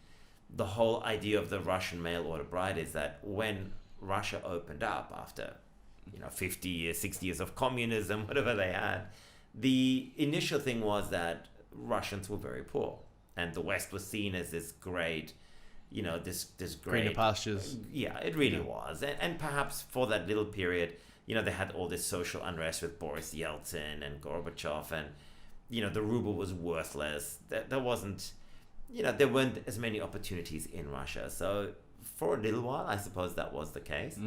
whole idea of the Russian mail order bride is that when Russia opened up after, 50 years, 60 years of communism, whatever they had, the initial thing was that Russians were very poor. and the West was seen as this great, this great Greener pastures. Yeah, it really was, and perhaps for that little period, they had all this social unrest with Boris Yeltsin and Gorbachev, and the ruble was worthless. There wasn't, there weren't as many opportunities in Russia. So for a little while, I suppose that was the case.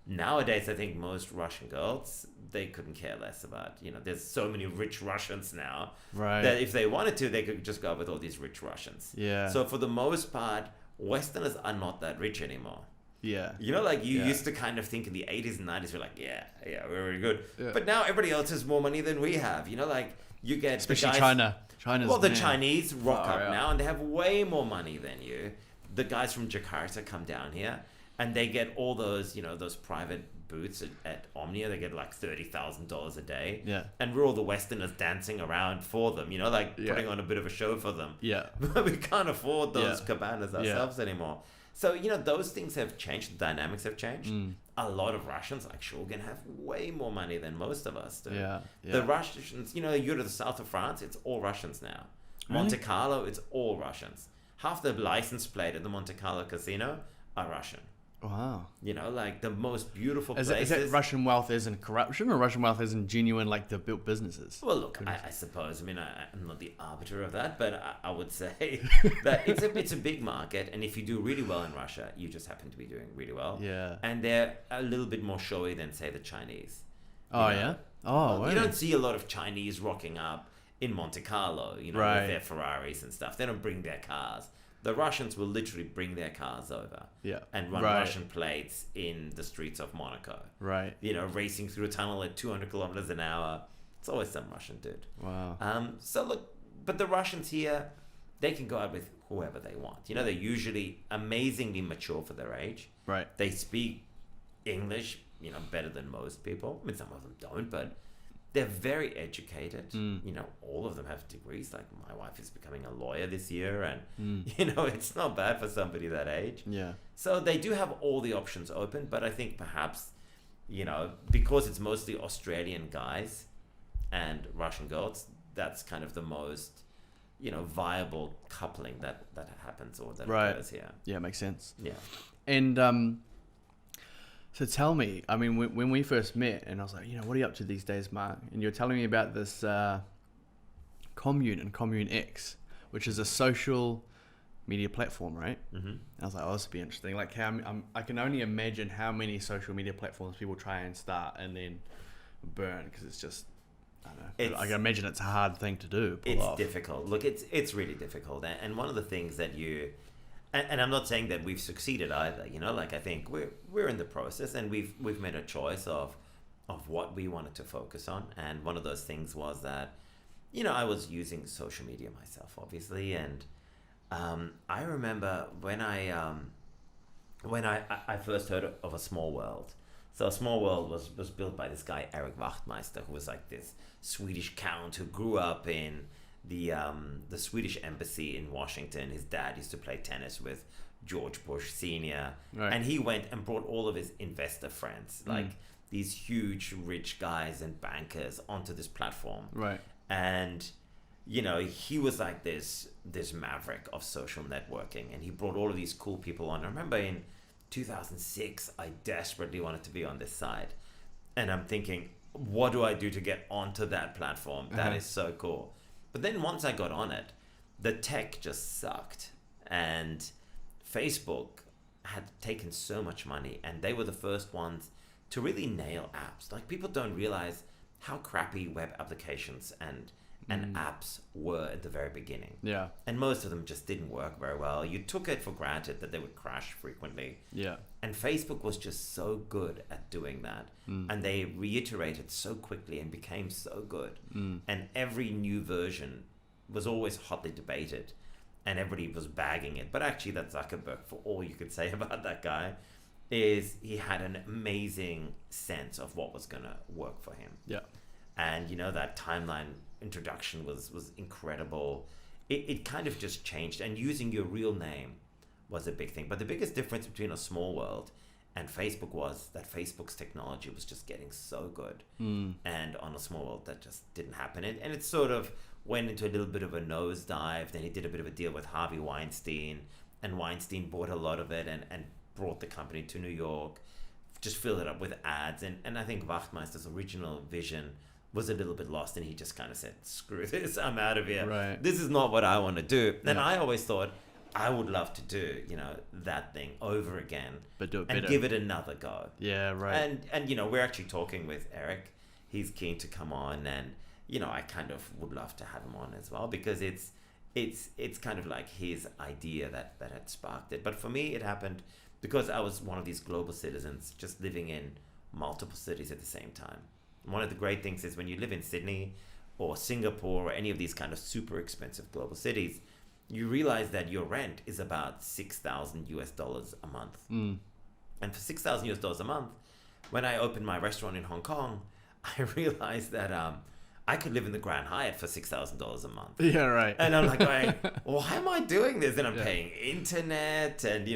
Nowadays, I think most Russian girls, they couldn't care less about, there's so many rich Russians now that if they wanted to, they could just go with all these rich Russians. Yeah. So for the most part, Westerners are not that rich anymore. Yeah. You used to kind of think in the 80s and 90s, we're like, yeah, we're very good. Yeah. But now everybody else has more money than we have. You get especially the guys, China. The Chinese rock up now, and they have way more money than you. The guys from Jakarta come down here, and they get all those, those private booths at Omnia. They get like $30,000 a day. Yeah. And we're all the Westerners dancing around for them, putting on a bit of a show for them. Yeah. But we can't afford those cabanas ourselves anymore. So, those things have changed. The dynamics have changed. A lot of Russians, like Shogun, have way more money than most of us do. Yeah. The Russians, you go to the south of France, it's all Russians now. Monte Carlo, it's all Russians. Half the license plate at the Monte Carlo casino are Russian. Wow. The most beautiful places. Is it Russian wealth as in corruption, or Russian wealth as in genuine, the built businesses? Well, look, I suppose. I'm not the arbiter of that, but I would say that it's a big market, and if you do really well in Russia, you just happen to be doing really well. Yeah. And they're a little bit more showy than, say, the Chinese. Yeah? Oh, well, you don't see a lot of Chinese rocking up in Monte Carlo, with their Ferraris and stuff. They don't bring their cars. The Russians will literally bring their cars over and run Russian plates in the streets of Monaco. Right. Racing through a tunnel at 200 kilometers an hour. It's always some Russian dude. Wow. So look, but the Russians here, they can go out with whoever they want. They're usually amazingly mature for their age. Right. They speak English, better than most people. I mean, some of them don't, but they're very educated. All of them have degrees. Like my wife is becoming a lawyer this year, and it's not bad for somebody that age. Yeah. So they do have all the options open, but I think perhaps, because it's mostly Australian guys and Russian girls, that's kind of the most, viable coupling that happens or that occurs here. Yeah, makes sense. Yeah. And so tell me, I mean, when we first met, and I was like, what are you up to these days, Mark? And you're telling me about this Commune and Commune X, which is a social media platform, right? Mm-hmm. I was like, this would be interesting. Like, I can only imagine how many social media platforms people try and start and then burn, because it's just, I don't know. I can imagine it's a hard thing to do. It's difficult. Look, it's really difficult. And one of the things that and I'm not saying that we've succeeded either, I think we're in the process, and we've made a choice of what we wanted to focus on. And one of those things was that, I was using social media myself, obviously. And I remember when I first heard of A Small World. So A Small World was built by this guy, Eric Wachtmeister, who was like this Swedish count who grew up in the Swedish embassy in Washington. His dad used to play tennis with George Bush Sr. Right. And he went and brought all of his investor friends, like these huge rich guys and bankers, onto this platform. Right. And he was like this maverick of social networking, and he brought all of these cool people on. I remember in 2006, I desperately wanted to be on this side, and I'm thinking, what do I do to get onto that platform? That is so cool. But then once I got on it, the tech just sucked, and Facebook had taken so much money, and they were the first ones to really nail apps. Like, people don't realize how crappy web applications and apps were at the very beginning. Yeah. And most of them just didn't work very well. You took it for granted that they would crash frequently. Yeah. And Facebook was just so good at doing that. And they reiterated so quickly and became so good. And every new version was always hotly debated, and everybody was bagging it. But actually, that Zuckerberg, for all you could say about that guy, is he had an amazing sense of what was going to work for him. Yeah. And, that timeline introduction was incredible. It kind of just changed, and using your real name was a big thing. But the biggest difference between A Small World And Facebook's technology was just getting so good. And on a small world, that just didn't happen. And it sort of went into a little bit of a nosedive. Then he did a bit of a deal with Harvey Weinstein, and Weinstein bought a lot of it and brought the company to New York, just filled it up with ads. And I think Wachtmeister's original vision was a little bit lost, and he just kind of said, screw this, I'm out of here. Right. This is not what I want to do. And I always thought I would love to do, that thing over again, but do it and better. give it another go. Yeah, right. And we're actually talking with Eric. He's keen to come on, and I kind of would love to have him on as well, because it's kind of like his idea that had sparked it. But for me, it happened because I was one of these global citizens just living in multiple cities at the same time. One of the great things is when you live in Sydney or Singapore or any of these kind of super expensive global cities, you realize that your rent is about $6,000 a month. And for $6,000 a month, when I opened my restaurant in Hong Kong, I realized that I could live in the Grand Hyatt for $6,000 a month. Yeah, right. And I'm like, going, why am I doing this? And I'm paying internet, and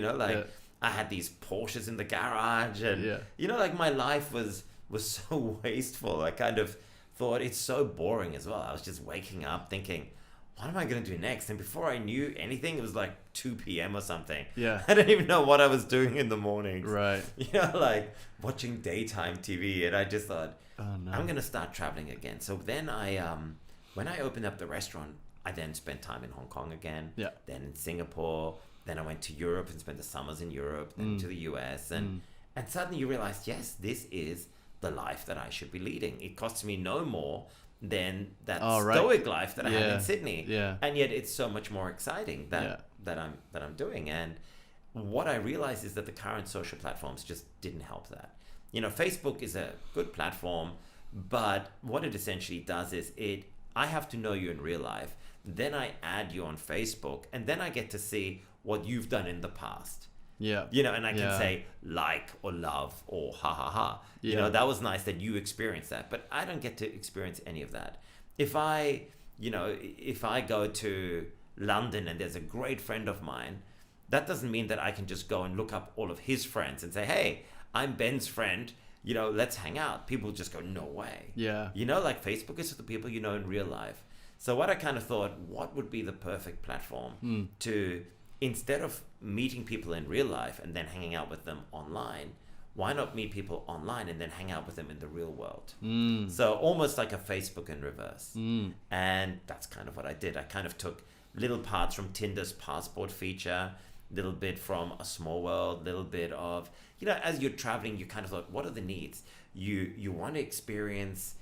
I had these Porsches in the garage, and my life was so wasteful. I kind of thought it's so boring as well. I was just waking up thinking, what am I going to do next? And before I knew anything, it was like 2 p.m. or something. Yeah. I don't even know what I was doing in the mornings. Right. Like watching daytime TV. And I just thought, oh, no. I'm going to start traveling again. So then when I opened up the restaurant, I then spent time in Hong Kong again. Yeah. Then in Singapore. Then I went to Europe and spent the summers in Europe. Then to the US. And suddenly you realize, yes, this is the life that I should be leading. It costs me no more than that stoic life that I had in Sydney. Yeah. And yet it's so much more exciting that I'm doing. And what I realized is that the current social platforms just didn't help that. Facebook is a good platform, but what it essentially does is I have to know you in real life. Then I add you on Facebook, and then I get to see what you've done in the past. Yeah. And I can say like or love or ha ha ha. That was nice that you experienced that, but I don't get to experience any of that. If I go to London and there's a great friend of mine, that doesn't mean that I can just go and look up all of his friends and say, hey, I'm Ben's friend, let's hang out. People just go, no way. Yeah. Like Facebook is for the people you know in real life. So what I kind of thought, what would be the perfect platform to, instead of meeting people in real life and then hanging out with them online, why not meet people online and then hang out with them in the real world? So almost like a Facebook in reverse. And that's kind of what I did. I kind of took little parts from Tinder's passport feature, little bit from A Small World, little bit of, as you're traveling, you kind of thought, what are the needs? You want to experience,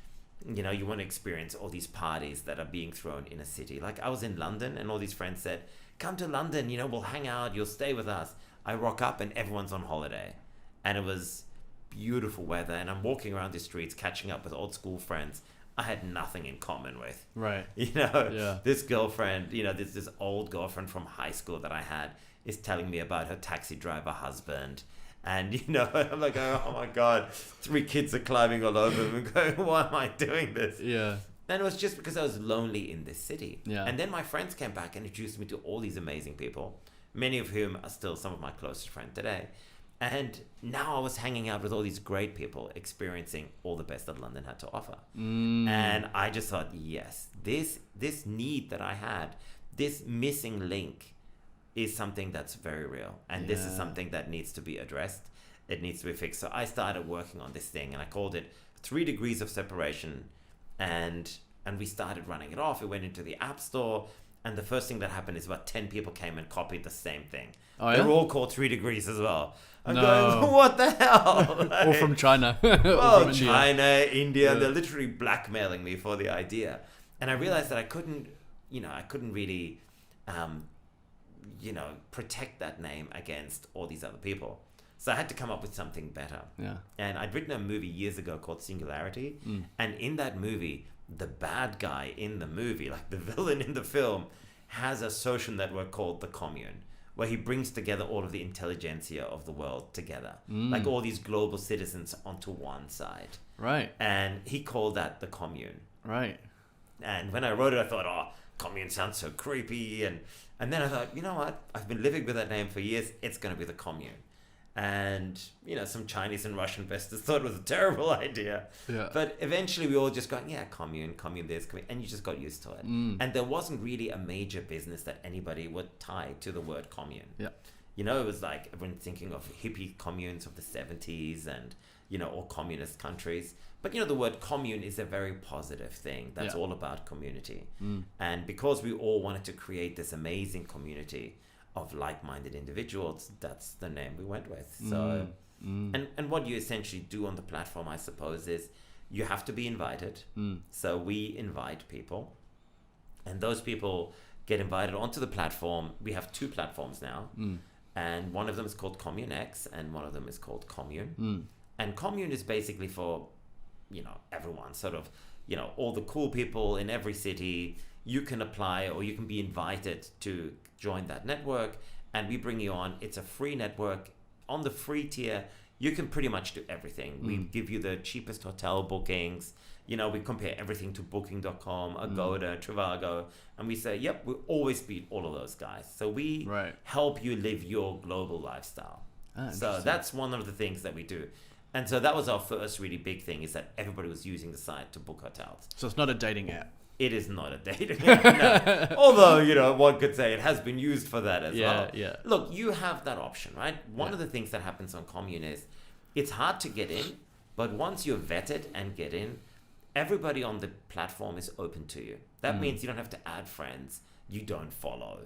all these parties that are being thrown in a city. Like I was in London and all these friends said, come to London, we'll hang out, you'll stay with us. I rock up and everyone's on holiday. And it was beautiful weather, and I'm walking around the streets catching up with old school friends I had nothing in common with. Right. This girlfriend, this old girlfriend from high school that I had is telling me about her taxi driver husband. And, I'm like, oh my God, 3 kids are climbing all over me and going, why am I doing this? Yeah. And it was just because I was lonely in this city. Yeah. And then my friends came back and introduced me to all these amazing people, many of whom are still some of my closest friends today. And now I was hanging out with all these great people, experiencing all the best that London had to offer. And I just thought, yes, this need that I had, this missing link is something that's very real. And this is something that needs to be addressed. It needs to be fixed. So I started working on this thing, and I called it 3 Degrees of Separation. And we started running it off. It went into the App Store. And the first thing that happened is about 10 people came and copied the same thing. Oh, they yeah? were all called 3 Degrees as well. I'm going, what the hell? All from China. From China, India. Yeah. They're literally blackmailing me for the idea. And I realized that I couldn't really, protect that name against all these other people. So I had to come up with something better. Yeah. And I'd written a movie years ago called Singularity. And in that movie, the bad guy in the movie, like the villain in the film, has a social network called the Commune, where he brings together all of the intelligentsia of the world together, like all these global citizens onto one side. Right. And he called that the Commune. Right. And when I wrote it, I thought, oh, Commune sounds so creepy. And then I thought, you know what? I've been living with that name for years. It's going to be the Commune. And, some Chinese and Russian investors thought it was a terrible idea. Yeah. But eventually we all just got, commune this, and you just got used to it. And there wasn't really a major business that anybody would tie to the word commune. Yeah. It was like everyone thinking of hippie communes of the 70s and, all communist countries. But, the word commune is a very positive thing. That's all about community. And because we all wanted to create this amazing community of like-minded individuals, that's the name we went with. So, and what you essentially do on the platform, I suppose, is you have to be invited. So we invite people, and those people get invited onto the platform. We have 2 platforms now, and one of them is called Commune X, and one of them is called Commune. And Commune is basically for, everyone, sort of, all the cool people in every city. You can apply, or you can be invited to join that network, and we bring you on. It's a free network. On the free tier, you can pretty much do everything. We give you the cheapest hotel bookings. We compare everything to Booking.com, Agoda, Trivago, and we say, yep, we always beat all of those guys. So we help you live your global lifestyle. So that's one of the things that we do. And so that was our first really big thing, is that everybody was using the site to book hotels. So it's not a dating app. It is not a dating app, no. Although, one could say it has been used for that as well. Yeah. Look, you have that option, right? One of the things that happens on Commune is it's hard to get in, but once you're vetted and get in, everybody on the platform is open to you. That means you don't have to add friends. You don't follow.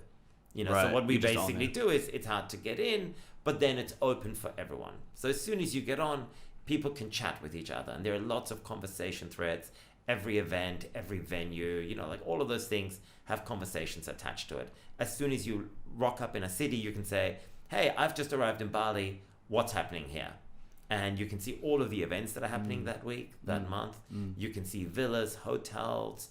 So what we basically do is it's hard to get in, but then it's open for everyone. So as soon as you get on, people can chat with each other, and there are lots of conversation threads. Every event, every venue, like all of those things have conversations attached to it. As soon as you rock up in a city, you can say, hey, I've just arrived in Bali. What's happening here? And you can see all of the events that are happening that week, that month. You can see villas, hotels,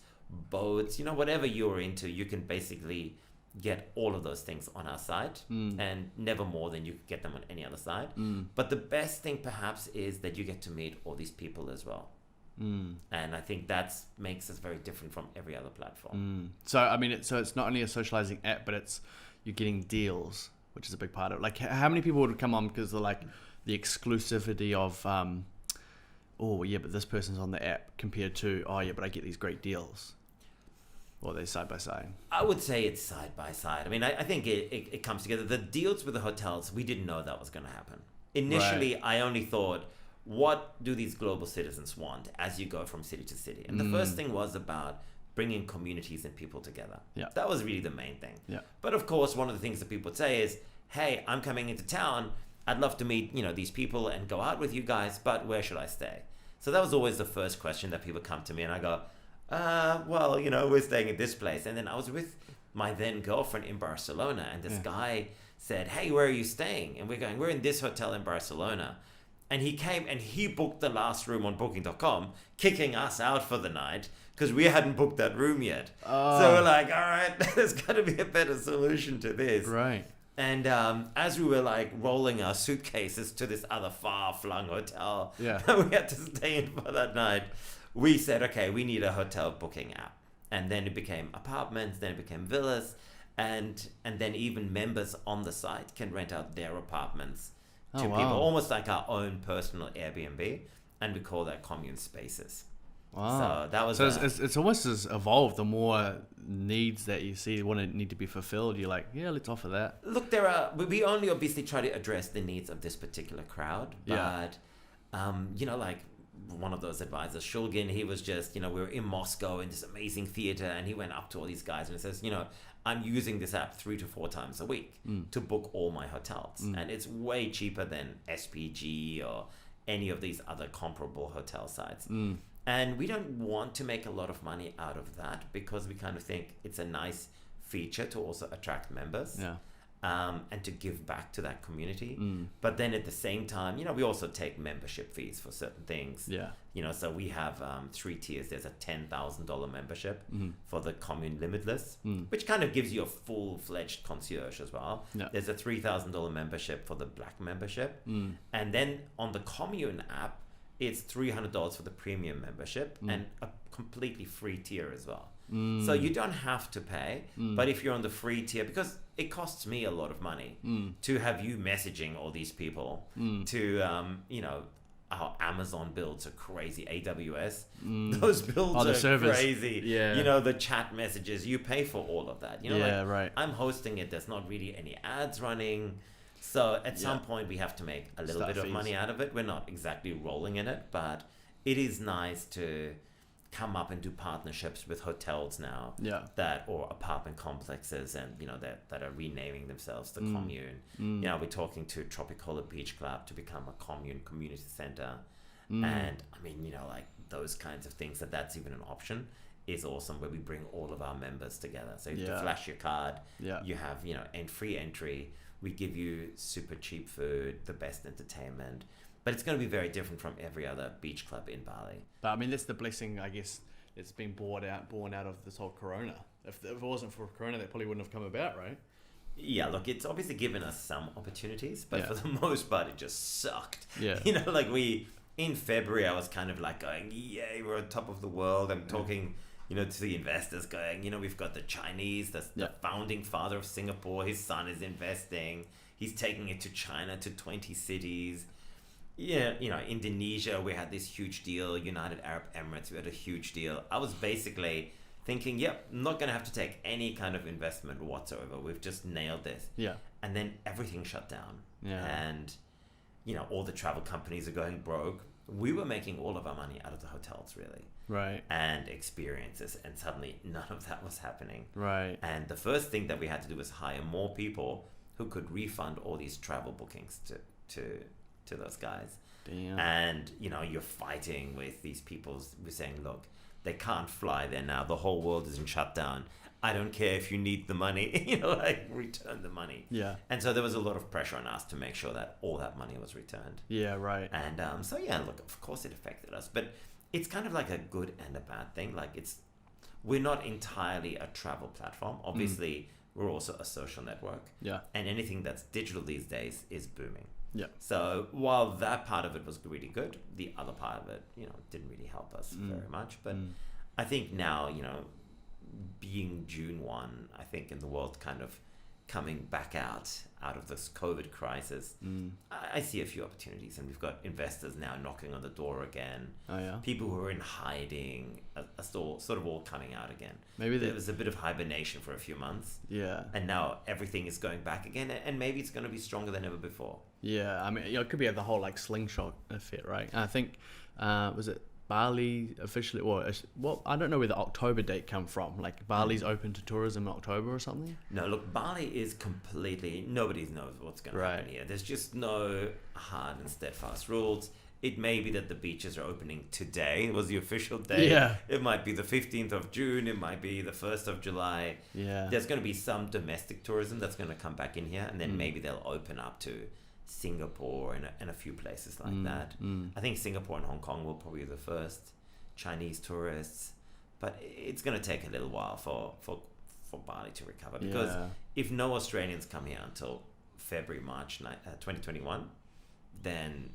boats, whatever you're into, you can basically get all of those things on our site, and never more than you could get them on any other site. But the best thing perhaps is that you get to meet all these people as well. And I think that makes us very different from every other platform. So it's not only a socializing app, but you're getting deals, which is a big part of it. Like, how many people would come on because they're like the exclusivity of, but this person's on the app, compared to, but I get these great deals. Or are they side by side? I would say it's side by side. I think it comes together. The deals with the hotels, we didn't know that was going to happen. Initially, I only thought, what do these global citizens want as you go from city to city? And the first thing was about bringing communities and people together. Yeah. That was really the main thing. Yeah. But of course, one of the things that people would say is, hey, I'm coming into town. I'd love to meet, these people and go out with you guys, but where should I stay? So that was always the first question that people come to me, and I go, we're staying at this place. And then I was with my then girlfriend in Barcelona, and this guy said, hey, where are you staying? And we're in this hotel in Barcelona. And he came and he booked the last room on Booking.com, kicking us out for the night because we hadn't booked that room yet. So we're like, all right, there's got to be a better solution to this. Right. And as we were like rolling our suitcases to this other far-flung hotel that we had to stay in for that night, we said, okay, we need a hotel booking app. And then it became apartments, then it became villas, and then even members on the site can rent out their apartments to people, almost like our own personal Airbnb, and we call that Commune Spaces. Wow. So that was. So it's almost as evolved. The more needs that you see need to be fulfilled, you're like, let's offer that. Look, we only obviously try to address the needs of this particular crowd, but like one of those advisors, Shulgin, he was just, we were in Moscow in this amazing theater, and he went up to all these guys and he says, I'm using this app 3 to 4 times a week to book all my hotels. And it's way cheaper than SPG or any of these other comparable hotel sites. And we don't want to make a lot of money out of that because we kind of think it's a nice feature to also attract members. And to give back to that community. But then at the same time, we also take membership fees for certain things. So we have 3 tiers. There's a $10,000 membership for the Commune Limitless, which kind of gives you a full-fledged concierge as well. There's a $3,000 membership for the Black membership. And then on the Commune app, it's $300 for the premium membership and completely free tier as well. So you don't have to pay, but if you're on the free tier, because it costs me a lot of money to have you messaging all these people, to our Amazon builds are crazy, AWS, those builds the are service. crazy. Yeah. The chat messages, you pay for all of that. Right. I'm hosting it, there's not really any ads running. So at some point we have to make a little bit of money out of it. We're not exactly rolling in it, but it is nice to come up and do partnerships with hotels now or apartment complexes and that are renaming themselves the Commune. We're talking to Tropicola Beach Club to become a Commune community center. And I mean, like those kinds of things, that's even an option, is awesome, where we bring all of our members together. So you have to flash your card, you have and free entry, we give you super cheap food, the best entertainment. But it's going to be very different from every other beach club in Bali. But I mean, that's the blessing, I guess, it's been born out of this whole Corona. If it wasn't for Corona, that probably wouldn't have come about, right? Yeah, look, it's obviously given us some opportunities, but for the most part, it just sucked. Yeah. In February, I was kind of like going, yay, we're on top of the world. I'm talking, to the investors going, we've got the Chinese, the founding father of Singapore. His son is investing. He's taking it to China, to 20 cities. Yeah, Indonesia, we had this huge deal. United Arab Emirates, we had a huge deal. I was basically thinking, I'm not going to have to take any kind of investment whatsoever. We've just nailed this. Yeah. And then everything shut down. Yeah. And, all the travel companies are going broke. We were making all of our money out of the hotels, really. Right. And experiences. And suddenly none of that was happening. Right. And the first thing that we had to do was hire more people who could refund all these travel bookings to those guys. Damn. And you're fighting with these people. We're saying, look, they can't fly there now, the whole world is in shutdown. I don't care if you need the money, return the money. Yeah. And so there was a lot of pressure on us to make sure that all that money was returned. Yeah, right. And look, of course it affected us, but it's kind of like a good and a bad thing. Like we're not entirely a travel platform. Obviously, we're also a social network. Yeah. And anything that's digital these days is booming. Yeah. So while that part of it was really good, the other part of it, didn't really help us very much. But I think now, being June 1, I think in the world kind of coming back out of this COVID crisis, I see a few opportunities, and we've got investors now knocking on the door again. Oh yeah. People who are in hiding are still sort of all coming out again. Maybe there was a bit of hibernation for a few months. Yeah. And now everything is going back again, and maybe it's going to be stronger than ever before. Yeah, I mean, it could be the whole slingshot effect, right? And I think was it Bali officially, well, I don't know where the October date come from. Like Bali's open to tourism in October or something. No, look, Bali is completely, nobody knows what's going to happen here. There's just no hard and steadfast rules. It may be that the beaches are opening today. It was the official day. Yeah. It might be the 15th of June. It might be the 1st of July. Yeah. There's going to be some domestic tourism that's going to come back in here, and then maybe they'll open up to Singapore and a few places like that. I think Singapore and Hong Kong will probably be the first Chinese tourists, but it's going to take a little while for Bali to recover, because if no Australians come here until February, March 2021, then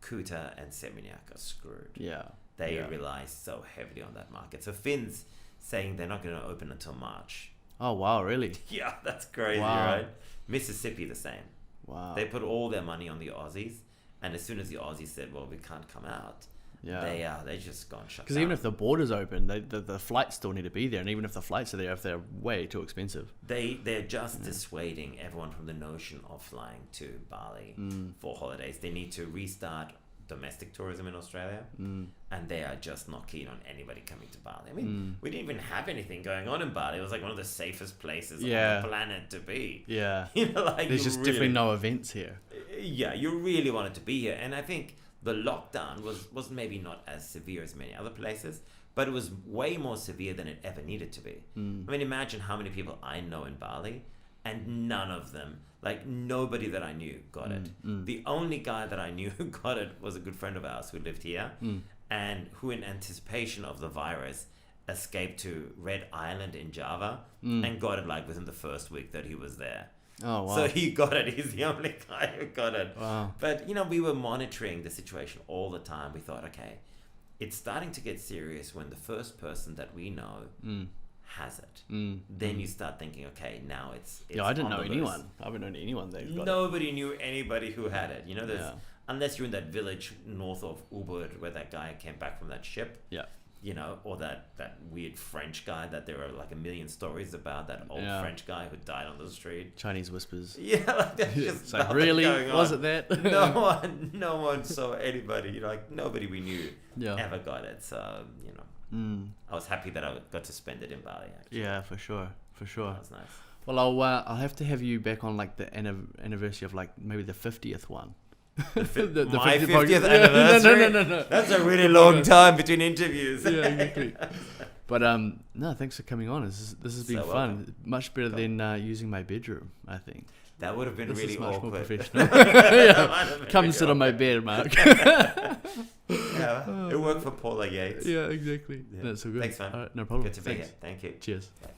Kuta and Seminyak are screwed. Yeah. They rely so heavily on that market. So Finn's saying they're not going to open until March. Oh, wow, really? Yeah, that's crazy, right? Mississippi, the same. Wow. They put all their money on the Aussies, and as soon as the Aussies said, well, we can't come out, they just gone shut down. Because even if the borders open, the flights still need to be there, and even if the flights are there, if they're way too expensive. They're just dissuading everyone from the notion of flying to Bali for holidays. They need to restart domestic tourism in Australia, and they are just not keen on anybody coming to Bali. I mean, we didn't even have anything going on in Bali. It was like one of the safest places on the planet to be. Yeah. Like there's just definitely no events here. Yeah, you really wanted to be here. And I think the lockdown was maybe not as severe as many other places, but it was way more severe than it ever needed to be. I mean, imagine how many people I know in Bali, and none of them, like nobody that I knew got it. The only guy that I knew who got it was a good friend of ours who lived here, and who in anticipation of the virus escaped to Red Island in Java and got it like within the first week that he was there. Oh, wow. So he got it. He's the only guy who got it. Wow. But, we were monitoring the situation all the time. We thought, okay, it's starting to get serious when the first person that we know has it. Then you start thinking, okay, now it's Yeah, I didn't on know the anyone. list. I haven't known anyone that got it. Nobody knew anybody who had it. You know, there's Yeah. unless you're in that village north of Ubud where that guy came back from that ship. Yeah. You know, or that weird French guy that there are like a million stories about, that old Yeah. French guy who died on the street. Chinese whispers. Yeah, like there's just It's like, nothing really? going on. Was it that? No one saw anybody. You know, like nobody we knew Yeah. ever got it. So, you know, I was happy that I got to spend it in Bali. Actually, Yeah, for sure. For sure. that was nice. Well, I'll have to have you back on like the anniversary of like maybe the 50th one. My 50th 50th Yeah, anniversary. No. That's a really long time between interviews. Yeah, exactly. But no, thanks for coming on. This has been So fun. welcome. Much better than using my bedroom, I think. That would have been This really is much more awkward. professional. That might have been Come really sit on my awkward. bed, Mark. Yeah, it worked for Paula Yates. Yeah, exactly. Yeah. That's so good. Thanks, man. All right, no problem. Good to be Thanks. here. Thank you. Cheers. Bye.